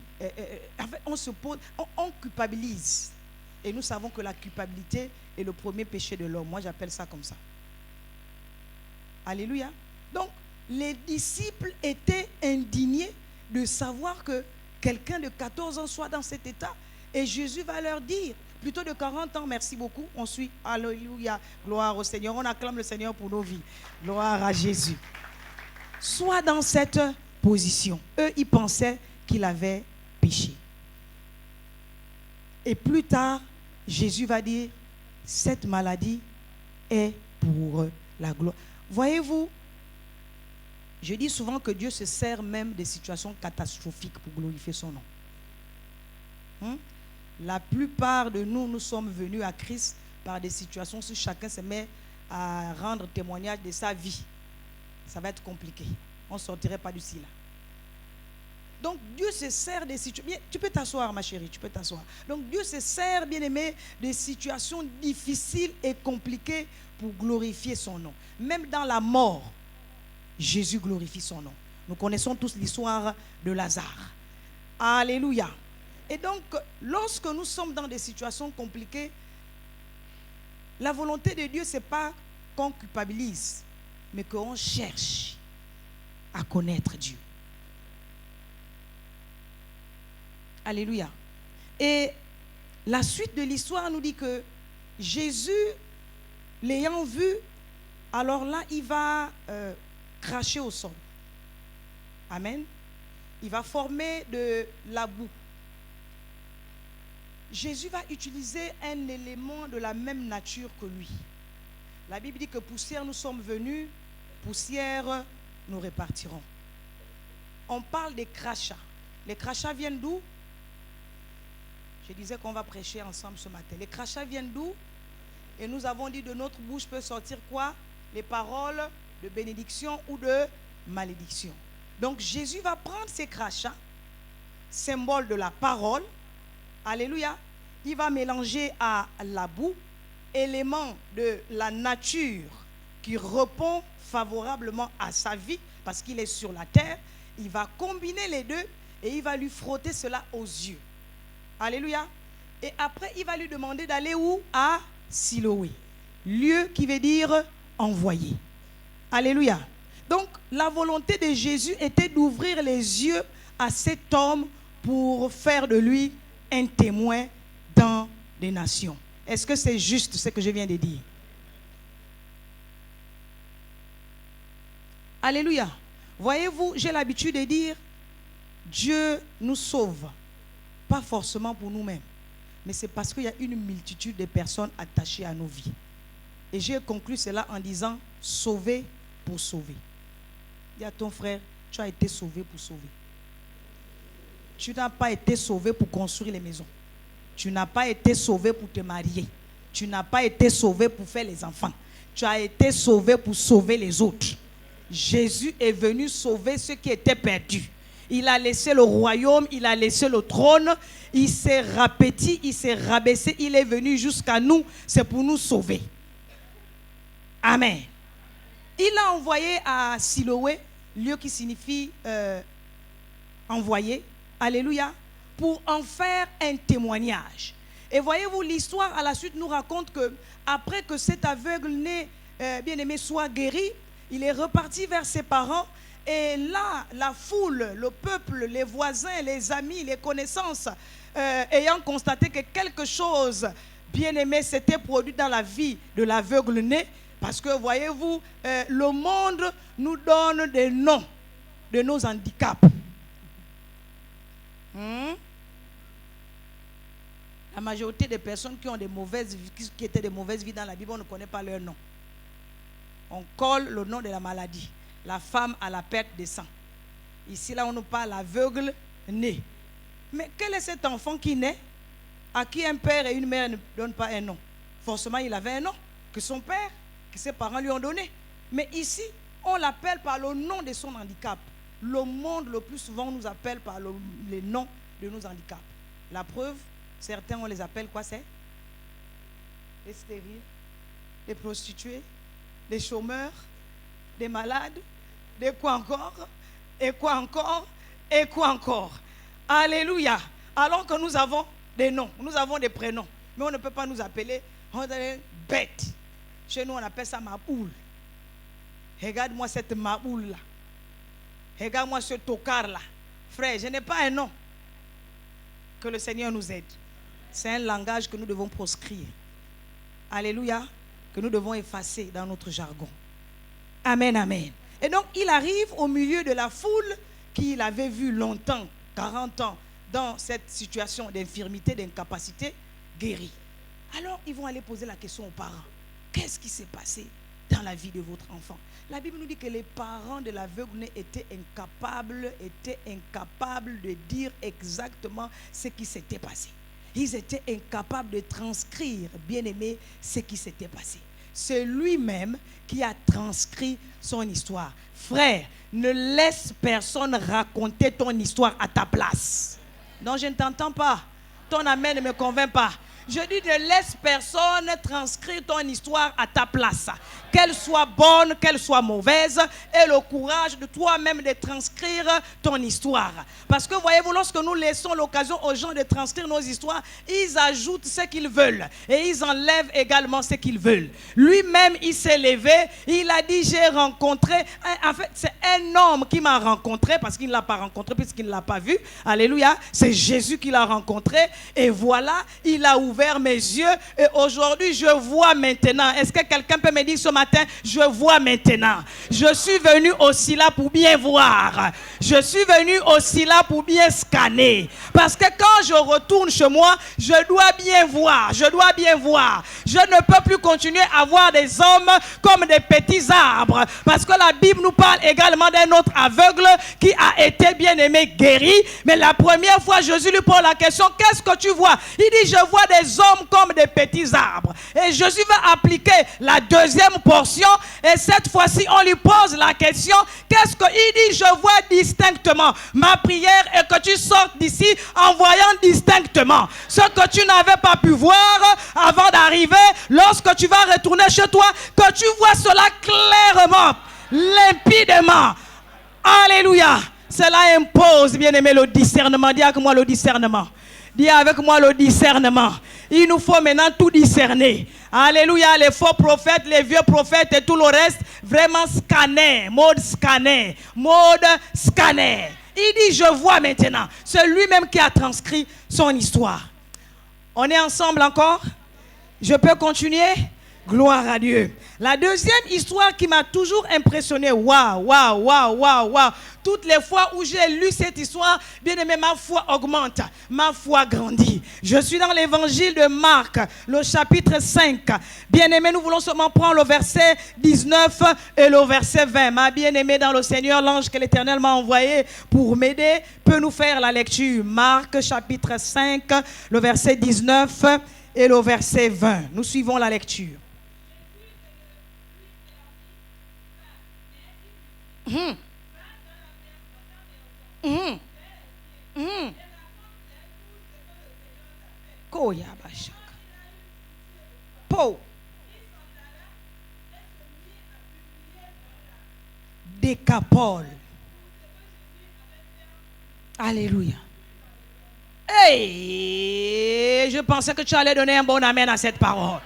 En fait, on se pose, on culpabilise. Et nous savons que la culpabilité est le premier péché de l'homme. Moi, j'appelle ça comme ça. Alléluia. Donc, les disciples étaient indignés de savoir que quelqu'un de 14 ans soit dans cet état. Et Jésus va leur dire, plutôt de 40 ans, merci beaucoup, on suit, alléluia, gloire au Seigneur, on acclame le Seigneur pour nos vies, gloire à Jésus. Soit dans cette position. Eux, ils pensaient qu'il avait péché. Et plus tard, Jésus va dire, cette maladie est pour la gloire. Voyez-vous, je dis souvent que Dieu se sert même des situations catastrophiques pour glorifier son nom. La plupart de nous, nous sommes venus à Christ par des situations où chacun se met à rendre témoignage de sa vie. Ça va être compliqué. On ne sortirait pas d'ici là. Donc Dieu se sert des situations. Tu peux t'asseoir, ma chérie, tu peux t'asseoir. Donc Dieu se sert, bien aimé, des situations difficiles et compliquées pour glorifier son nom. Même dans la mort, Jésus glorifie son nom. Nous connaissons tous l'histoire de Lazare. Alléluia. Et donc, lorsque nous sommes dans des situations compliquées, la volonté de Dieu, ce n'est pas qu'on culpabilise, mais qu'on cherche à connaître Dieu. Alléluia. Et la suite de l'histoire nous dit que Jésus l'ayant vu, alors là, il va cracher au sol. Amen. Il va former de la boue. Jésus va utiliser un élément de la même nature que lui. La Bible dit que poussière nous sommes venus, poussière nous répartirons. On parle des crachats. Les crachats viennent d'où? Je disais qu'on va prêcher ensemble ce matin. Les crachats viennent d'où? Et nous avons dit de notre bouche peut sortir quoi? Les paroles de bénédiction ou de malédiction. Donc Jésus va prendre ces crachats, symbole de la parole. Alléluia. Il va mélanger à la boue, élément de la nature qui répond favorablement à sa vie parce qu'il est sur la terre. Il va combiner les deux et il va lui frotter cela aux yeux. Alléluia. Et après, il va lui demander d'aller où? À Siloé. Lieu qui veut dire envoyé. Alléluia. Donc, la volonté de Jésus était d'ouvrir les yeux à cet homme pour faire de lui un témoin dans des nations. Est-ce que c'est juste ce que je viens de dire? Alléluia. Voyez-vous, j'ai l'habitude de dire, Dieu nous sauve. Pas forcément pour nous-mêmes, mais c'est parce qu'il y a une multitude de personnes attachées à nos vies. Et j'ai conclu cela en disant, sauver pour sauver. Dis à ton frère, tu as été sauvé pour sauver. Tu n'as pas été sauvé pour construire les maisons. Tu n'as pas été sauvé pour te marier. Tu n'as pas été sauvé pour faire les enfants. Tu as été sauvé pour sauver les autres. Jésus est venu sauver ceux qui étaient perdus. Il a laissé le royaume, il a laissé le trône, il s'est rapéti, il s'est rabaissé, il est venu jusqu'à nous, c'est pour nous sauver. Amen. Il a envoyé à Siloé, lieu qui signifie envoyé, alléluia, pour en faire un témoignage. Et voyez-vous, l'histoire à la suite nous raconte que après que cet aveugle-né, bien-aimé, soit guéri, il est reparti vers ses parents. Et là, la foule, le peuple, les voisins, les amis, les connaissances, ayant constaté que quelque chose, bien-aimé, s'était produit dans la vie de l'aveugle-né, parce que, voyez-vous, le monde nous donne des noms de nos handicaps. La majorité des personnes qui ont des mauvaises vies, qui étaient des mauvaises vies dans la Bible, on ne connaît pas leur nom. On colle le nom de la maladie. La femme à la perte de sang. Ici, là, on nous parle aveugle né. Mais quel est cet enfant qui naît, à qui un père et une mère ne donnent pas un nom? Forcément, il avait un nom que son père, que ses parents lui ont donné. Mais ici, on l'appelle par le nom de son handicap. Le monde, le plus souvent, nous appelle par les noms de nos handicaps. La preuve, certains, on les appelle quoi c'est? Les stériles, les prostituées, les chômeurs, des malades, des quoi encore, et quoi encore, et quoi encore. Alléluia. Alors que nous avons des noms, nous avons des prénoms, mais on ne peut pas nous appeler, on est bête. Chez nous, on appelle ça ma boule. Regarde-moi cette maboule là. Regarde-moi ce tocard là. Frère, je n'ai pas un nom. Que le Seigneur nous aide. C'est un langage que nous devons proscrire. Alléluia. Que nous devons effacer dans notre jargon. Amen, amen. Et donc, il arrive au milieu de la foule qu'il avait vu longtemps, 40 ans, dans cette situation d'infirmité, d'incapacité, guéri. Alors, ils vont aller poser la question aux parents. Qu'est-ce qui s'est passé dans la vie de votre enfant? La Bible nous dit que les parents de l'aveugle étaient incapables de dire exactement ce qui s'était passé. Ils étaient incapables de transcrire, bien aimé, ce qui s'était passé. C'est lui-même qui a transcrit son histoire. Frère, ne laisse personne raconter ton histoire à ta place. Non, je ne t'entends pas. Ton amen ne me convainc pas. Je dis, ne laisse personne transcrire ton histoire à ta place. Qu'elle soit bonne, qu'elle soit mauvaise, et le courage de toi-même de transcrire ton histoire. Parce que voyez-vous, lorsque nous laissons l'occasion aux gens de transcrire nos histoires, ils ajoutent ce qu'ils veulent et ils enlèvent également ce qu'ils veulent. Lui-même, il s'est levé, il a dit, j'ai rencontré, en fait, c'est un homme qui m'a rencontré, parce qu'il ne l'a pas rencontré, puisqu'il ne l'a pas vu. Alléluia, c'est Jésus qui l'a rencontré, et voilà, il a ouvert ouvert mes yeux et aujourd'hui je vois maintenant. Est-ce que quelqu'un peut me dire ce matin, je vois maintenant. Je suis venu aussi là pour bien voir. Je suis venu aussi là pour bien scanner. Parce que quand je retourne chez moi, je dois bien voir. Je dois bien voir. Je ne peux plus continuer à voir des hommes comme des petits arbres. Parce que la Bible nous parle également d'un autre aveugle qui a été bien aimé, guéri. Mais la première fois, Jésus lui pose la question, qu'est-ce que tu vois? Il dit, je vois des hommes comme des petits arbres. Et Jésus va appliquer la deuxième portion. Et cette fois-ci, on lui pose la question, qu'est-ce qu'il dit? Je vois distinctement. Ma prière est que tu sortes d'ici en voyant distinctement ce que tu n'avais pas pu voir avant d'arriver. Lorsque tu vas retourner chez toi, que tu vois cela clairement, limpidement. Alléluia. Cela impose, bien-aimé, le discernement. Dis avec moi le discernement. Dis avec moi le discernement. Il nous faut maintenant tout discerner. Alléluia, les faux prophètes, les vieux prophètes et tout le reste, vraiment scanner, mode scanner, mode scanner. Il dit, je vois maintenant. C'est lui-même qui a transcrit son histoire. On est ensemble encore? Je peux continuer? Gloire à Dieu. La deuxième histoire qui m'a toujours impressionné, waouh. Toutes les fois où j'ai lu cette histoire, bien aimé, ma foi augmente, ma foi grandit. Je suis dans l'évangile de Marc, le chapitre 5. Bien aimé, nous voulons seulement prendre le verset 19 et le verset 20. Ma bien aimée dans le Seigneur, l'ange que l'Éternel m'a envoyé pour m'aider peut nous faire la lecture. Marc, chapitre 5, le verset 19 et le verset 20. Nous suivons la lecture. Décapole. Alléluia. Hey, je pensais que tu allais donner un bon amen à cette parole.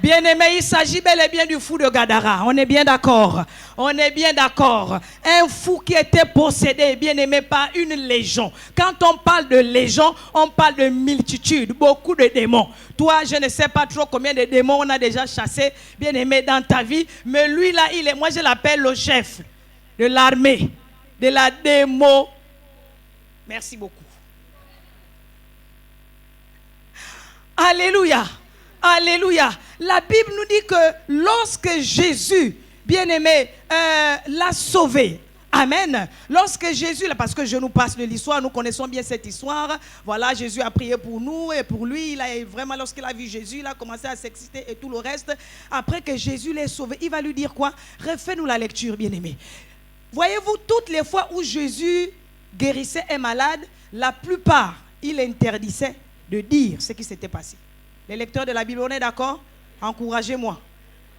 Bien-aimé, il s'agit bel et bien du fou de Gadara. On est bien d'accord. On est bien d'accord. Un fou qui était possédé, bien-aimé, par une légion. Quand on parle de légion, on parle de multitude, beaucoup de démons. Toi, je ne sais pas trop combien de démons on a déjà chassés, bien-aimé, dans ta vie. Mais lui, là, moi, je l'appelle le chef de l'armée, de la démo. Merci beaucoup. Alléluia. Alléluia. La Bible nous dit que lorsque Jésus, bien-aimé, l'a sauvé. Amen. Lorsque Jésus, parce que je nous passe de l'histoire, nous connaissons bien cette histoire. Voilà, Jésus a prié pour nous et pour lui. Vraiment, lorsqu'il a vu Jésus, il a commencé à s'exciter et tout le reste. Après que Jésus l'ait sauvé, il va lui dire quoi? Refais-nous la lecture, bien-aimé. Voyez-vous, toutes les fois où Jésus guérissait un malade, la plupart, il interdisait de dire ce qui s'était passé. Les lecteurs de la Bible, on est d'accord? Encouragez-moi.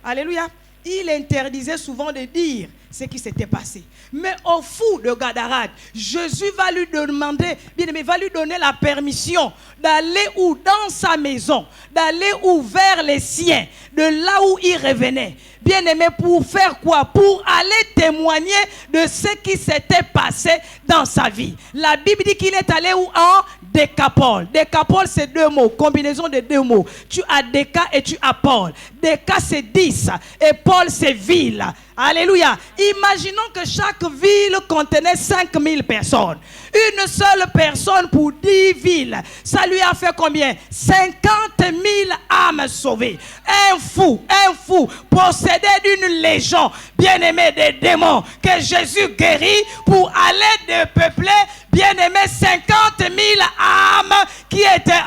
Alléluia. Il interdisait souvent de dire ce qui s'était passé. Mais au fou de Gadara, Jésus va lui demander, bien aimé, va lui donner la permission d'aller où? Dans sa maison, d'aller où? Vers les siens, de là où il revenait. Bien aimé, pour faire quoi? Pour aller témoigner de ce qui s'était passé dans sa vie. La Bible dit qu'il est allé où? En Décapole. Décapole, c'est deux mots, combinaison de deux mots. Tu as Déca et tu as Paul. Déca, c'est 10 et Paul, c'est ville. Alléluia. Imaginons que chaque ville contenait 5000 personnes. Une seule personne pour 10 villes. Ça lui a fait combien? 50 000 âmes sauvées. Un fou, possédé d'une légion, bien-aimé des démons, que Jésus guérit pour aller de peupler, bien-aimé, 50 000 âmes qui étaient...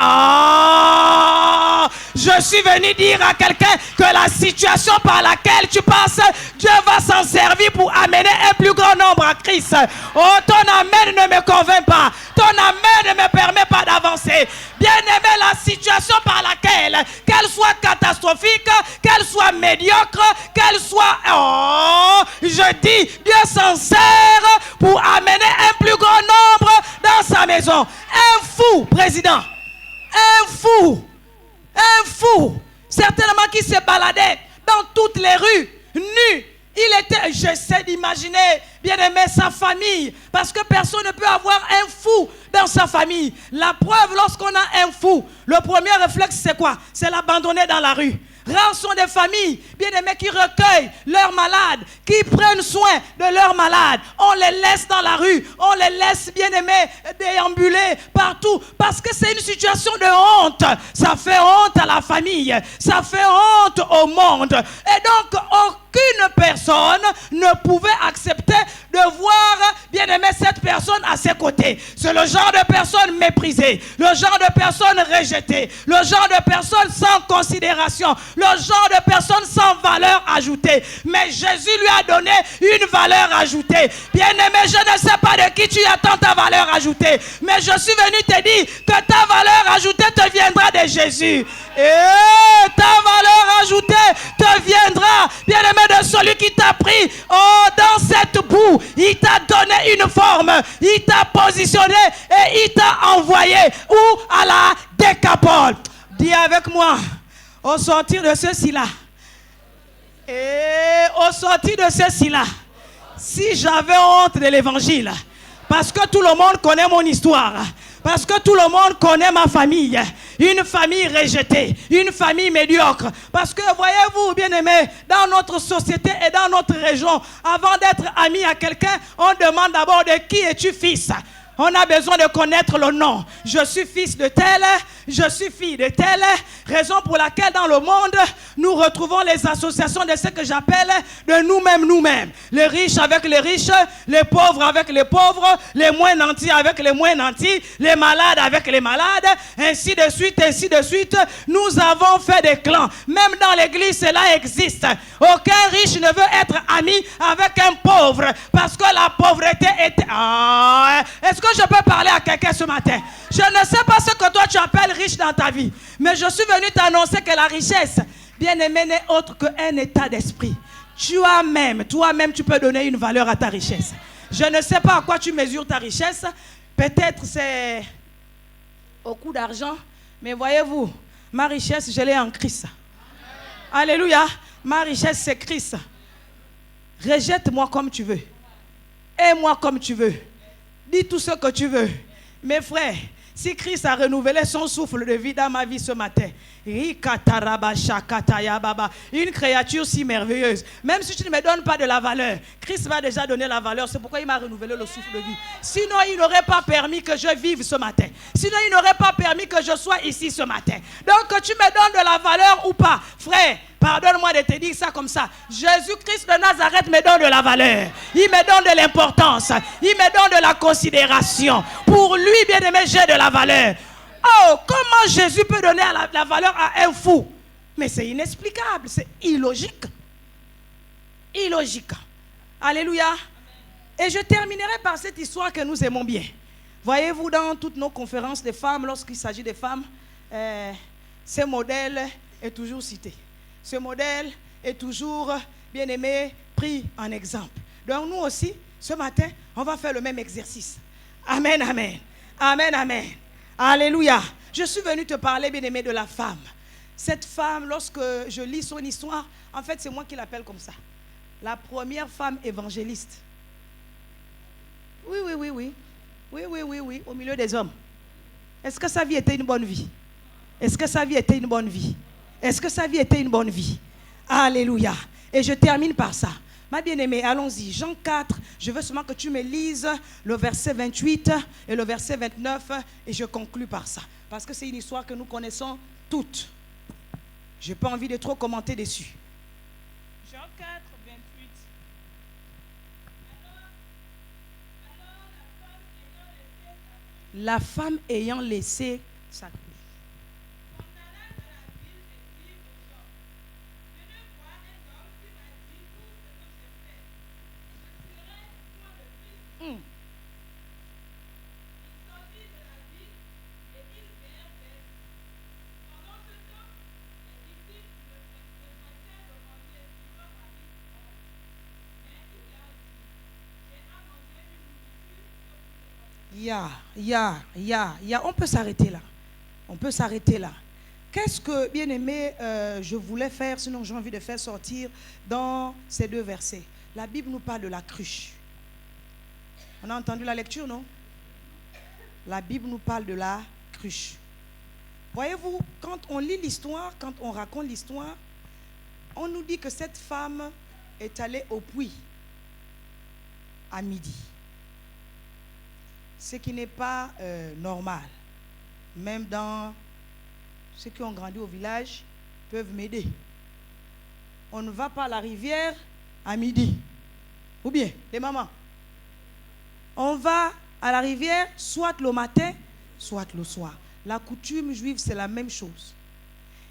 je suis venu dire à quelqu'un que la situation par laquelle tu passes, Dieu va s'en servir pour amener un plus grand nombre à Christ. Oh, ton amen ne me convainc pas. Ton amen ne me permet pas d'avancer. Bien-aimé, la situation par laquelle, qu'elle soit catastrophique, qu'elle soit médiocre, qu'elle soit... je dis, Dieu s'en sert pour amener un plus grand nombre dans sa maison. Un fou, président. Un fou, certainement qui se baladait dans toutes les rues, nu. Il était, j'essaie d'imaginer, bien aimé, sa famille. Parce que personne ne peut avoir un fou dans sa famille. La preuve, lorsqu'on a un fou, le premier réflexe, c'est quoi? C'est l'abandonner dans la rue. Rares sont des familles, bien aimés, qui recueillent leurs malades, qui prennent soin de leurs malades. On les laisse dans la rue, on les laisse, bien aimés, déambuler partout. Parce que c'est une situation de honte. Ça fait honte à la famille, ça fait honte au monde. Et donc, aucune personne ne pouvait accepter de voir, bien aimé, cette personne à ses côtés. C'est le genre de personne méprisée, le genre de personne rejetée, le genre de personne sans considération, le genre de personne sans valeur ajoutée. Mais Jésus lui a donné une valeur ajoutée. Bien aimé, je ne sais pas de qui tu attends ta valeur ajoutée, mais je suis venu te dire que ta valeur ajoutée te viendra de Jésus. Et ta valeur ajoutée te viendra, bien aimé, de celui qui t'a pris dans cette boue. Il t'a donné une forme, il t'a positionné et il t'a envoyé où? À la Décapole. Dis avec moi, au sortir de ceci-là, et au sortir de ceci-là, si j'avais honte de l'évangile, parce que tout le monde connaît mon histoire, parce que tout le monde connaît ma famille, une famille rejetée, une famille médiocre. Parce que voyez-vous, bien aimés, dans notre société et dans notre région, avant d'être ami à quelqu'un, on demande d'abord de qui es-tu fils? On a besoin de connaître le nom. Je suis fils de tel, je suis fille de tel. Raison pour laquelle dans le monde, nous retrouvons les associations de ce que j'appelle de nous-mêmes. Les riches avec les riches, les pauvres avec les pauvres, les moins nantis avec les moins nantis, les malades avec les malades, ainsi de suite, ainsi de suite. Nous avons fait des clans. Même dans l'église, cela existe. Aucun riche ne veut être ami avec un pauvre parce que la pauvreté est... Est-ce que je peux parler à quelqu'un ce matin? Je ne sais pas ce que toi tu appelles riche dans ta vie, mais je suis venu t'annoncer que la richesse, bien aimé, n'est autre qu'un état d'esprit. Toi-même, tu peux donner une valeur à ta richesse. Je ne sais pas à quoi tu mesures ta richesse. Peut-être c'est au coût d'argent, mais voyez-vous, ma richesse, je l'ai en Christ. Alléluia. Ma richesse, c'est Christ. Rejette-moi comme tu veux. Aime-moi comme tu veux. Dis tout ce que tu veux. Mes frères, si Christ a renouvelé son souffle de vie dans ma vie ce matin, une créature si merveilleuse, même si tu ne me donnes pas de la valeur, Christ va déjà donner la valeur. C'est pourquoi il m'a renouvelé le souffle de vie. Sinon, il n'aurait pas permis que je vive ce matin. Sinon, il n'aurait pas permis que je sois ici ce matin. Donc, que tu me donnes de la valeur ou pas, frère, pardonne-moi de te dire ça comme ça. Jésus-Christ de Nazareth me donne de la valeur. Il me donne de l'importance. Il me donne de la considération. Pour lui, bien aimé, j'ai de la valeur. Oh, comment Jésus peut donner la valeur à un fou? Mais c'est inexplicable, c'est illogique. Illogique. Alléluia. Et je terminerai par cette histoire que nous aimons bien. Voyez-vous, dans toutes nos conférences des femmes, lorsqu'il s'agit des femmes, ce modèle est toujours cité. Ce modèle est toujours, bien aimé, pris en exemple. Donc nous aussi, ce matin, on va faire le même exercice. Amen, amen. Amen, amen. Alléluia. Je suis venu te parler, bien aimé, de la femme. Cette femme, lorsque je lis son histoire, en fait, c'est moi qui l'appelle comme ça. La première femme évangéliste. Oui, oui, oui, oui. Oui, oui, oui, oui, au milieu des hommes. Est-ce que sa vie était une bonne vie? Est-ce que sa vie était une bonne vie? Est-ce que sa vie était une bonne vie? Alléluia. Et je termine par ça. Ma bien-aimée, allons-y. Jean 4, je veux seulement que tu me lises le verset 28 et le verset 29 et je conclus par ça. Parce que c'est une histoire que nous connaissons toutes. Je n'ai pas envie de trop commenter dessus. Jean 4, 28. La femme ayant laissé sa couche. On peut s'arrêter là. On peut s'arrêter là. Qu'est-ce que, bien aimé, je voulais faire, sinon j'ai envie de faire sortir dans ces deux versets. La Bible nous parle de la cruche. On a entendu la lecture, non? La Bible nous parle de la cruche. Voyez-vous, quand on lit l'histoire, quand on raconte l'histoire, on nous dit que cette femme est allée au puits à midi. Ce qui n'est pas normal. Même dans ceux qui ont grandi au village peuvent m'aider. On ne va pas à la rivière à midi. Ou bien, les mamans, on va à la rivière soit le matin, soit le soir. La coutume juive, c'est la même chose.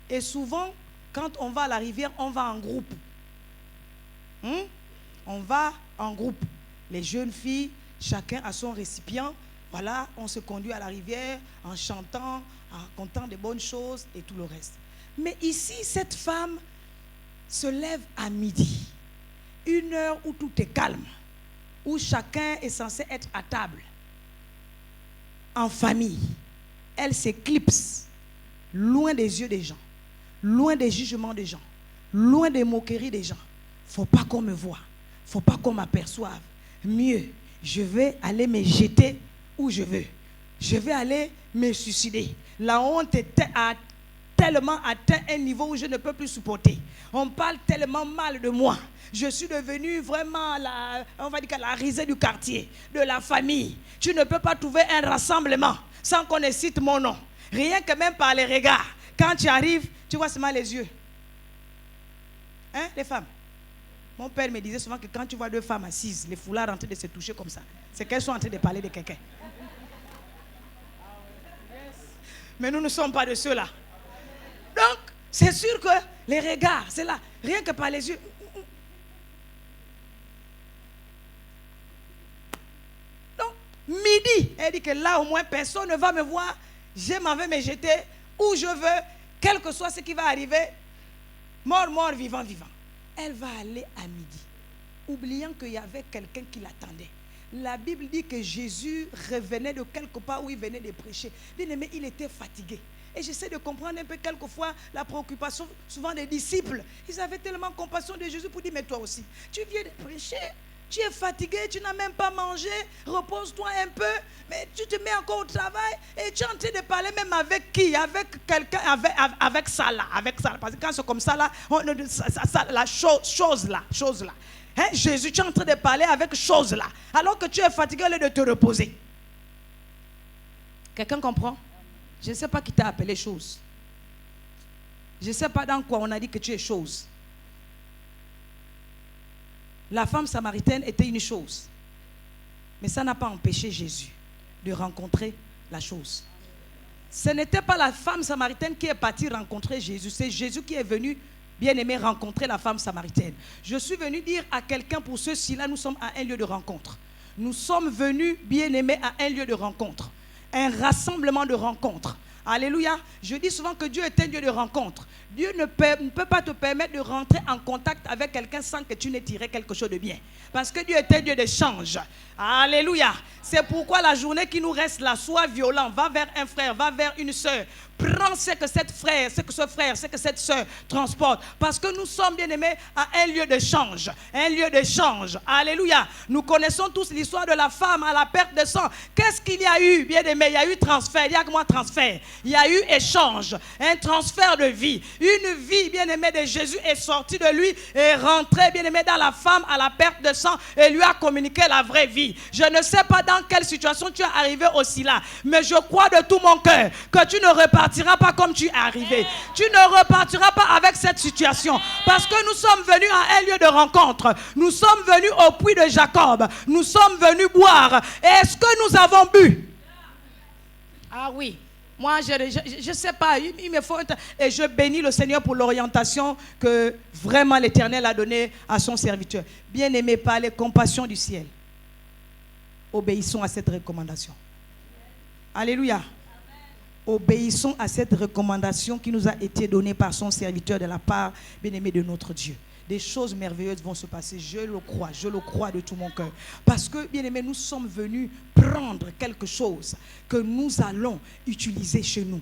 Et souvent, quand on va à la rivière, on va en groupe. On va en groupe. Les jeunes filles, chacun a son récipient. Voilà, on se conduit à la rivière en chantant, en racontant des bonnes choses et tout le reste. Mais ici, cette femme se lève à midi. Une heure où tout est calme, où chacun est censé être à table, en famille. Elle s'éclipse, loin des yeux des gens, loin des jugements des gens, loin des moqueries des gens. Faut pas qu'on me voie, faut pas qu'on m'aperçoive. Mieux, je vais aller me jeter où je veux. Je vais aller me suicider. La honte a tellement atteint un niveau où je ne peux plus supporter. On parle tellement mal de moi. Je suis devenue vraiment on va dire la risée du quartier, de la famille. Tu ne peux pas trouver un rassemblement sans qu'on ne cite mon nom. Rien que même par les regards. Quand tu arrives, tu vois seulement les yeux. Hein, les femmes? Mon père me disait souvent que quand tu vois deux femmes assises, les foulards en train de se toucher comme ça, c'est qu'elles sont en train de parler de quelqu'un. Mais nous ne sommes pas de ceux-là. Donc, c'est sûr que les regards, c'est là. Rien que par les yeux. Donc, midi, elle dit que là, au moins, personne ne va me voir. Je m'en vais me jeter où je veux, quel que soit ce qui va arriver. Mort, mort, vivant, vivant. Elle va aller à midi, oubliant qu'il y avait quelqu'un qui l'attendait. La Bible dit que Jésus revenait de quelque part où il venait de prêcher. Bien aimé, il était fatigué. Et j'essaie de comprendre un peu quelquefois la préoccupation souvent des disciples. Ils avaient tellement compassion de Jésus pour dire, mais toi aussi, tu viens de prêcher, tu es fatigué, tu n'as même pas mangé, repose-toi un peu, mais tu te mets encore au travail et tu es en train de parler même avec qui? Avec quelqu'un, avec ça là, parce que quand c'est comme ça là, la chose là. Hein, Jésus, tu es en train de parler avec chose là, alors que tu es fatigué au lieu de te reposer. Quelqu'un comprend? Je ne sais pas qui t'a appelé chose. Je ne sais pas dans quoi on a dit que tu es chose. La femme samaritaine était une chose. Mais ça n'a pas empêché Jésus de rencontrer la chose. Ce n'était pas la femme samaritaine qui est partie rencontrer Jésus. C'est Jésus qui est venu, bien aimé, rencontrer la femme samaritaine. Je suis venu dire à quelqu'un, pour ceux-ci-là, nous sommes à un lieu de rencontre. Nous sommes venus, bien aimés, à un lieu de rencontre. Un rassemblement de rencontres. Alléluia. Je dis souvent que Dieu est un Dieu de rencontre. Dieu ne peut pas te permettre de rentrer en contact avec quelqu'un sans que tu n'aies tiré quelque chose de bien. Parce que Dieu est un Dieu d'échange. Alléluia. C'est pourquoi la journée qui nous reste là, sois violent, va vers un frère, va vers une soeur. Prends ce que ce que cette soeur transporte. Parce que nous sommes bien aimés à un lieu d'échange. Un lieu d'échange. Alléluia. Nous connaissons tous l'histoire de la femme à la perte de sang. Qu'est-ce qu'il y a eu, bien aimé? Il y a eu transfert. Il y a que moi transfert. Il y a eu échange. Un transfert de vie. Une vie, bien aimée, de Jésus est sortie de lui et est rentrée, bien aimée, dans la femme à la perte de sang et lui a communiqué la vraie vie. Je ne sais pas dans quelle situation tu es arrivé aussi là, mais je crois de tout mon cœur que tu ne repartiras pas comme tu es arrivé. Tu ne repartiras pas avec cette situation parce que nous sommes venus à un lieu de rencontre. Nous sommes venus au puits de Jacob. Nous sommes venus boire. Est-ce que nous avons bu? Ah oui. Moi, je ne sais pas, il me faut... Et je bénis le Seigneur pour l'orientation que vraiment l'Éternel a donnée à son serviteur. Bien-aimé par les compassions du ciel, obéissons à cette recommandation. Alléluia. Obéissons à cette recommandation qui nous a été donnée par son serviteur de la part, bien-aimé, de notre Dieu. Des choses merveilleuses vont se passer, je le crois de tout mon cœur. Parce que, bien aimé, nous sommes venus prendre quelque chose que nous allons utiliser chez nous,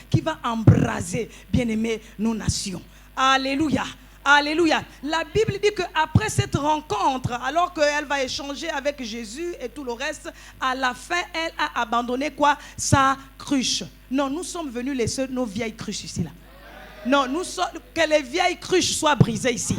qui va embraser, bien aimé, nos nations. Alléluia. Alléluia. La Bible dit qu'après cette rencontre, alors qu'elle va échanger avec Jésus et tout le reste, à la fin, elle a abandonné quoi? Sa cruche. Non, nous sommes venus laisser nos vieilles cruches ici. Là. Non, que les vieilles cruches soient brisées ici.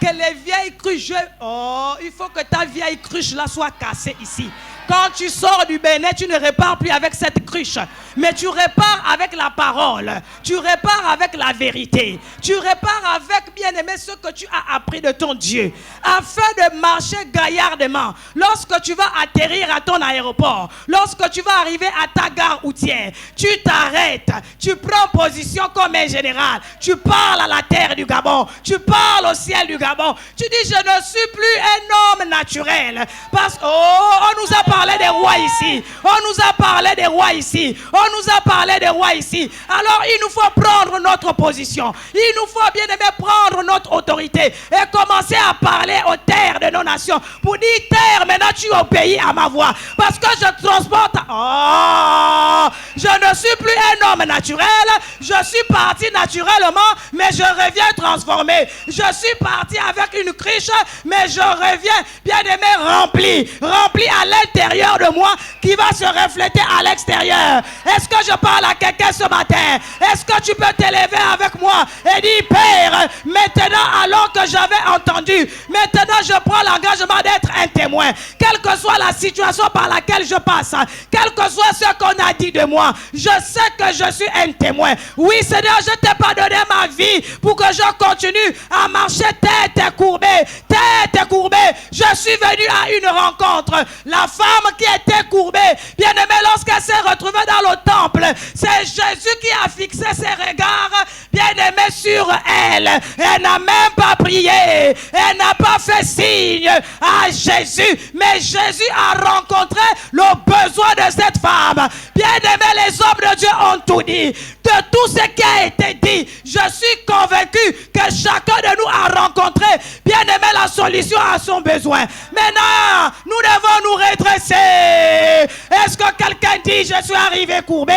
Que les vieilles cruches... Oh, il faut que ta vieille cruche là soit cassée ici. Quand tu sors du Bénin, tu ne repars plus avec cette cruche. Mais tu repars avec la parole. Tu repars avec la vérité. Tu repars avec, bien aimé, ce que tu as appris de ton Dieu. Afin de marcher gaillardement. Lorsque tu vas atterrir à ton aéroport. Lorsque tu vas arriver à ta gare routière. Tu t'arrêtes. Tu prends position comme un général. Tu parles à la terre du Gabon. Tu parles au ciel du Gabon. Tu dis, je ne suis plus un homme naturel. Parce qu'on nous a parlé des rois ici. On nous a parlé des rois ici. On nous a parlé des rois ici. Alors il nous faut prendre notre position. Il nous faut bien aimer prendre notre autorité et commencer à parler aux terres de nos nations. Pour dire, terre, maintenant tu obéis à ma voix. Parce que je transporte... Oh, je ne suis plus un homme naturel. Je suis parti naturellement, mais je reviens transformé. Je suis parti avec une cruche, mais je reviens bien aimé rempli à l'intérieur de moi qui va se refléter à l'extérieur. Est-ce que je parle à quelqu'un ce matin? Est-ce que tu peux t'élever avec moi et dire, Père, maintenant alors que j'avais entendu, maintenant je prends l'engagement d'être un témoin. Quelle que soit la situation par laquelle je passe, quel que soit ce qu'on a dit de moi, je sais que je suis un témoin. Oui Seigneur, je ne t'ai pas donné ma vie pour que je continue à marcher tête courbée. Je suis venu à une rencontre. La femme qui était courbée, bien aimée, lorsqu'elle s'est retrouvée dans le temple, c'est Jésus qui a fixé ses regards, bien aimé, sur elle. Elle n'a même pas prié. Elle n'a pas fait signe à Jésus. Mais Jésus a rencontré le besoin de cette femme. Bien aimé, les hommes de Dieu ont tout dit. De tout ce qui a été dit, je suis convaincu que chacun de nous a rencontré, bien aimé, la solution à son besoin. Maintenant, nous devons nous redresser. Est-ce que quelqu'un dit, je suis arrivé courbé,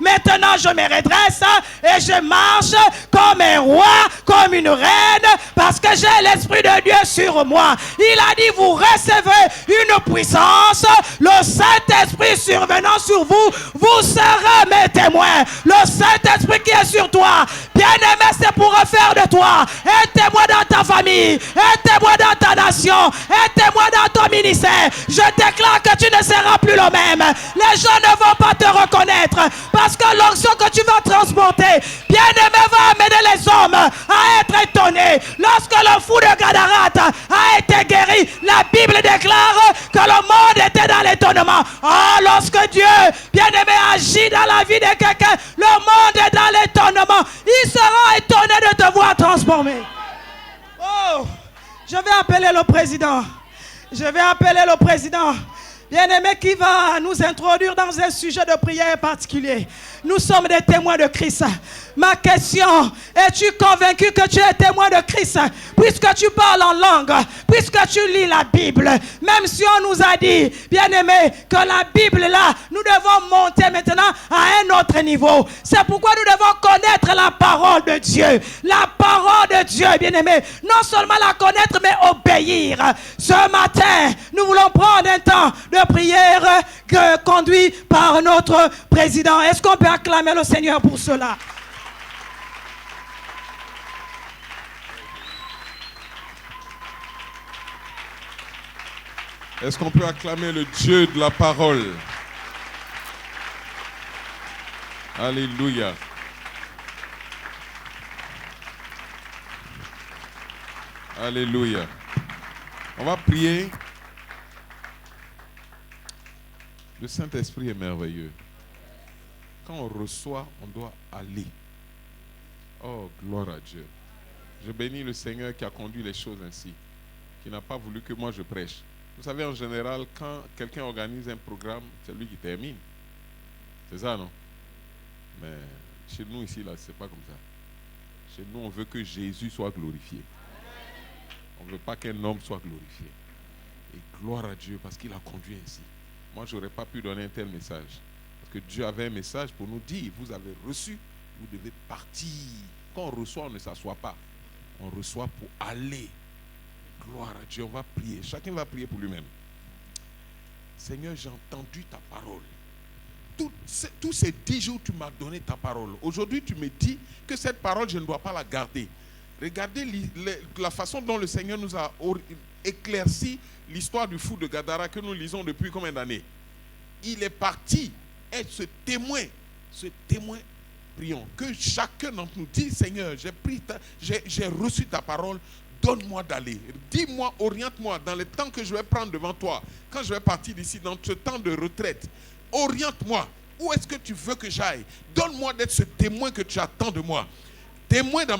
maintenant je me redresse et je marche comme un roi, comme une reine, parce que j'ai l'Esprit de Dieu sur moi. Il a dit, vous recevez une puissance, le Saint-Esprit survenant sur vous, vous serez mes témoins. Le Saint-Esprit qui est sur toi, bien aimé, c'est pour faire de toi un témoin dans ta famille, un témoin dans ta nation, un témoin dans ton ministère. Je déclare que tu ne seras plus le même. Les gens ne vont pas te reconnaître parce que l'onction que tu vas transporter, bien aimé, va amener les hommes à être étonnés. Lorsque le fou de Gadarat a été guéri, la Bible déclare que le monde était dans l'étonnement. Oh, lorsque Dieu, bien aimé, agit dans la vie de quelqu'un, le monde est dans l'étonnement. Il sera étonné de te voir transformé. Oh, je vais appeler le président. Je vais appeler le président. Bien-aimé, qui va nous introduire dans un sujet de prière particulier. Nous sommes des témoins de Christ. Ma question, es-tu convaincu que tu es témoin de Christ? Puisque tu parles en langue, puisque tu lis la Bible, même si on nous a dit, bien-aimé, que la Bible là, nous devons monter maintenant à un autre niveau. C'est pourquoi nous devons connaître la parole de Dieu. La parole de Dieu, bien-aimé, non seulement la connaître, mais obéir. Ce matin, nous voulons prendre un temps de prière conduit par notre président. Est-ce qu'on peut acclamer le Seigneur pour cela? Est-ce qu'on peut acclamer le Dieu de la parole? Alléluia. Alléluia. On va prier. Le Saint-Esprit est merveilleux. Quand on reçoit, on doit aller. Oh, gloire à Dieu. Je bénis le Seigneur qui a conduit les choses ainsi, qui n'a pas voulu que moi je prêche. Vous savez, en général, quand quelqu'un organise un programme, c'est lui qui termine. C'est ça, non? Mais chez nous, ici, là, c'est pas comme ça. Chez nous, on veut que Jésus soit glorifié. On ne veut pas qu'un homme soit glorifié. Et gloire à Dieu, parce qu'il a conduit ainsi. Moi, je n'aurais pas pu donner un tel message. Parce que Dieu avait un message pour nous dire, vous avez reçu, vous devez partir. Quand on reçoit, on ne s'assoit pas. On reçoit pour aller. Gloire à Dieu. On va prier. Chacun va prier pour lui-même. Seigneur, j'ai entendu ta parole. Tous ces 10 jours, tu m'as donné ta parole. Aujourd'hui, tu me dis que cette parole, je ne dois pas la garder. Regardez la façon dont le Seigneur nous a éclairci l'histoire du fou de Gadara que nous lisons depuis combien d'années. Il est parti être ce témoin, prions. Que chacun d'entre nous dise, Seigneur, j'ai reçu ta parole, donne-moi d'aller. Dis-moi, oriente-moi dans le temps que je vais prendre devant toi. Quand je vais partir d'ici, dans ce temps de retraite, oriente-moi. Où est-ce que tu veux que j'aille? Donne-moi d'être ce témoin que tu attends de moi. Témoin dans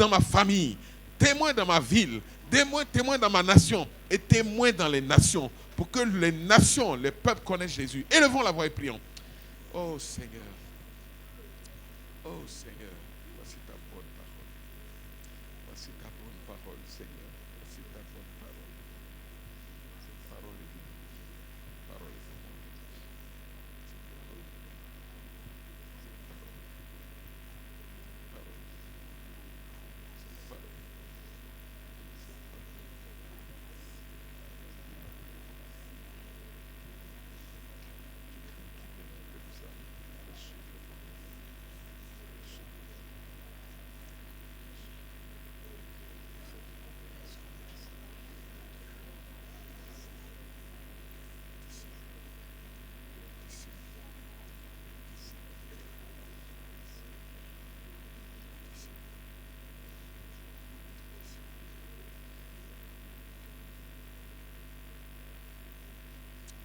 ma famille, témoin dans ma ville, témoin dans ma nation et témoin dans les nations. Pour que les nations, les peuples connaissent Jésus. Élevons la voix et prions. Oh Seigneur. Oh Seigneur. Voici ta bonne parole. Voici ta bonne parole, Seigneur. Voici ta bonne parole. Cette parole est vie. Parole est vie.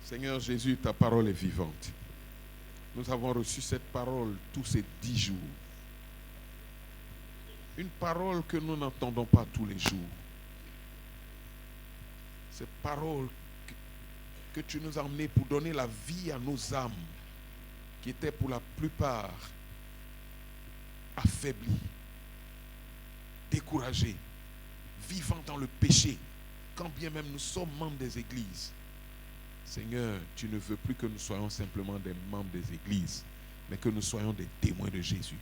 Seigneur Jésus, ta parole est vivante. Nous avons reçu cette parole tous ces 10 jours. Une parole que nous n'entendons pas tous les jours. Cette parole que tu nous as emmenée pour donner la vie à nos âmes, qui étaient pour la plupart affaiblies, découragées, vivant dans le péché, quand bien même nous sommes membres des églises. Seigneur, tu ne veux plus que nous soyons simplement des membres des églises, mais que nous soyons des témoins de Jésus,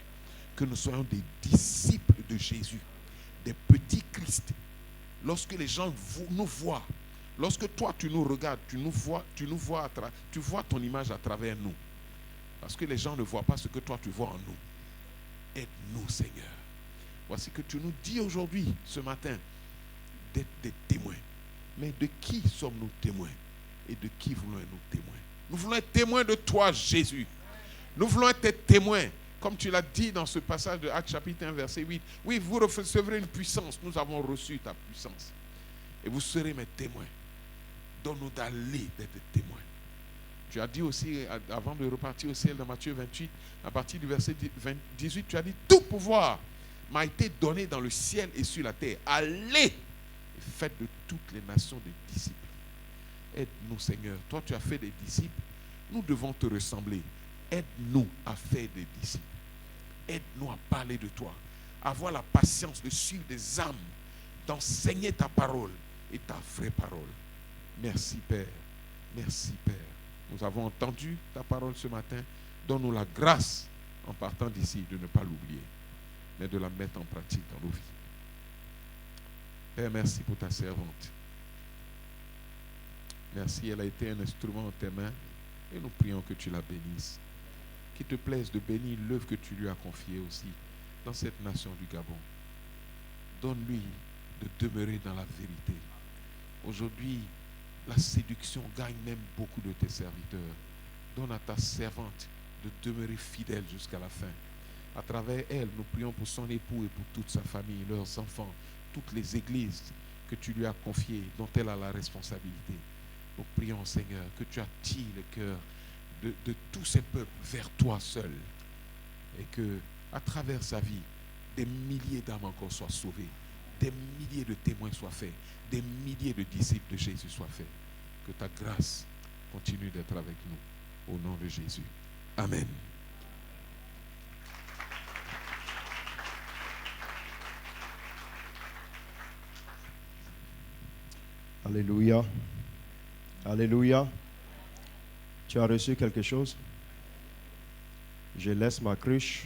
que nous soyons des disciples de Jésus, des petits Christ. Lorsque les gens nous voient, lorsque toi tu nous regardes, tu vois ton image à travers nous. Parce que les gens ne voient pas ce que toi tu vois en nous. Aide-nous, Seigneur. Voici que tu nous dis aujourd'hui, ce matin, d'être des témoins. Mais de qui sommes-nous témoins? Et de qui voulons-nous témoins? Nous voulons être témoins de toi, Jésus. Nous voulons être tes témoins. Comme tu l'as dit dans ce passage de Actes chapitre 1, verset 8. Oui, vous recevrez une puissance. Nous avons reçu ta puissance. Et vous serez mes témoins. Donne-nous d'aller d'être des témoins. Tu as dit aussi, avant de repartir au ciel, dans Matthieu 28, à partir du verset 18, tu as dit, tout pouvoir m'a été donné dans le ciel et sur la terre. Allez et faites de toutes les nations des disciples. Aide-nous, Seigneur. Toi, tu as fait des disciples. Nous devons te ressembler. Aide-nous à faire des disciples. Aide-nous à parler de toi. Avoir la patience de suivre des âmes, d'enseigner ta parole et ta vraie parole. Merci, Père. Merci, Père. Nous avons entendu ta parole ce matin. Donne-nous la grâce, en partant d'ici, de ne pas l'oublier, mais de la mettre en pratique dans nos vies. Père, merci pour ta servante. Merci, elle a été un instrument en tes mains et nous prions que tu la bénisses. Qu'il te plaise de bénir l'œuvre que tu lui as confiée aussi dans cette nation du Gabon. Donne-lui de demeurer dans la vérité. Aujourd'hui, la séduction gagne même beaucoup de tes serviteurs. Donne à ta servante de demeurer fidèle jusqu'à la fin. À travers elle, nous prions pour son époux et pour toute sa famille, leurs enfants, toutes les églises que tu lui as confiées, dont elle a la responsabilité. Nous prions, Seigneur, que tu attires le cœur de tous ces peuples vers toi seul. Et que, à travers sa vie, des milliers d'âmes encore soient sauvées. Des milliers de témoins soient faits. Des milliers de disciples de Jésus soient faits. Que ta grâce continue d'être avec nous. Au nom de Jésus. Amen. Alléluia. Alléluia. Tu as reçu quelque chose? Je laisse ma cruche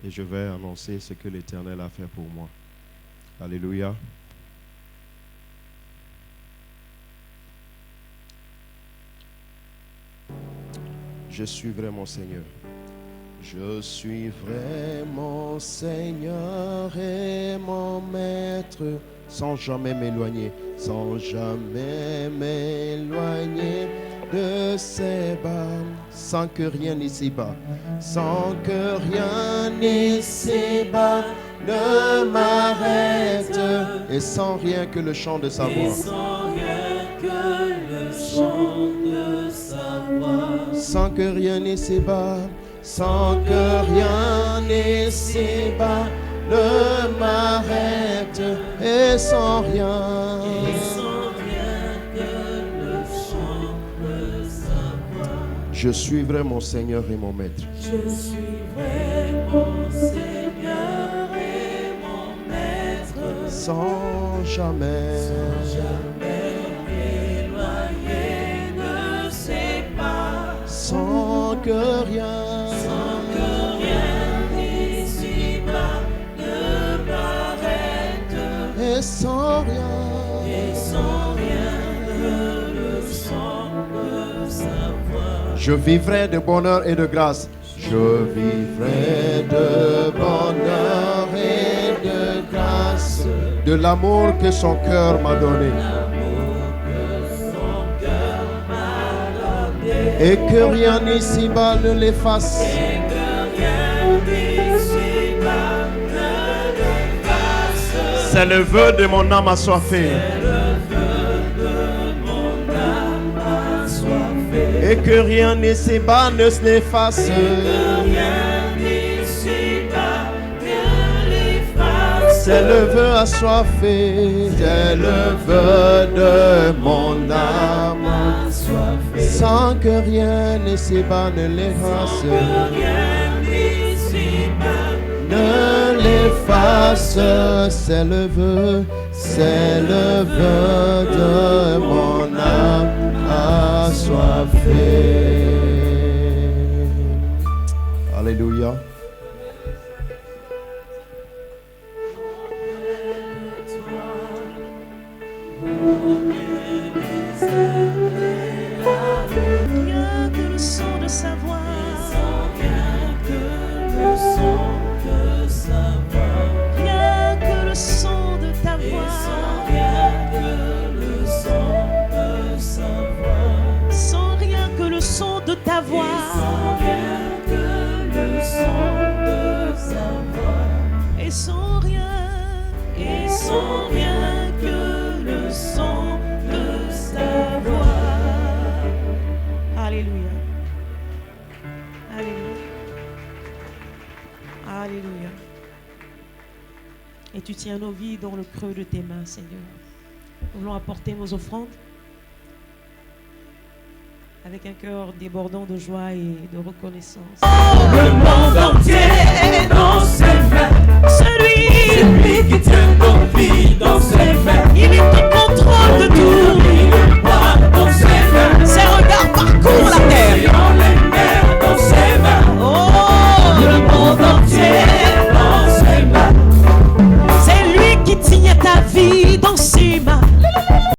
et je vais annoncer ce que l'Éternel a fait pour moi. Alléluia. Je suivrai mon Seigneur. Je suivrai mon Seigneur et mon Maître sans jamais m'éloigner, sans jamais m'éloigner de ses bas, sans que rien ici-bas, sans que rien ici-bas ne m'arrête, et sans rien que le chant de sa voix. Sans rien que le chant de sa voix. Sans que rien ici-bas, sans que rien ici-bas ne m'arrête, et sans rien que le chant de sa voix. je suivrai mon Seigneur et mon Maître. Je suivrai mon Seigneur et mon Maître Sans jamais m'éloigner de ses pas. sans que rien Ici-bas ne m'arrête. et sans rien Sans rien que le chant de sa voix. je vivrai de bonheur et de grâce. Je vivrai de bonheur et de grâce, de l'amour que son cœur m'a donné. Et que rien ici-bas ne l'efface. C'est le vœu de mon âme assoiffée. Et que rien ici-bas ne se l'efface. C'est le vœu assoiffé, c'est le vœu de mon âme, sans que rien ici-bas ne l'efface. Ne l'efface, c'est le vœu de mon âme assoiffée. Alléluia. Rien que le son de sa voix. Rien que le son de sa voix. Rien que le son de ta voix. Rien que le son de sa voix. Sans rien que le son de ta voix. Sans rien que le son de sa voix. Et sans rien que le son de sa voix. Alléluia. Alléluia. Alléluia. Et tu tiens nos vies dans le creux de tes mains, Seigneur. Nous voulons apporter nos offrandes avec un cœur débordant de joie et de reconnaissance. Le monde entier est dans ses mains. Celui Celui qui tient nos vies dans ses mains. il est tout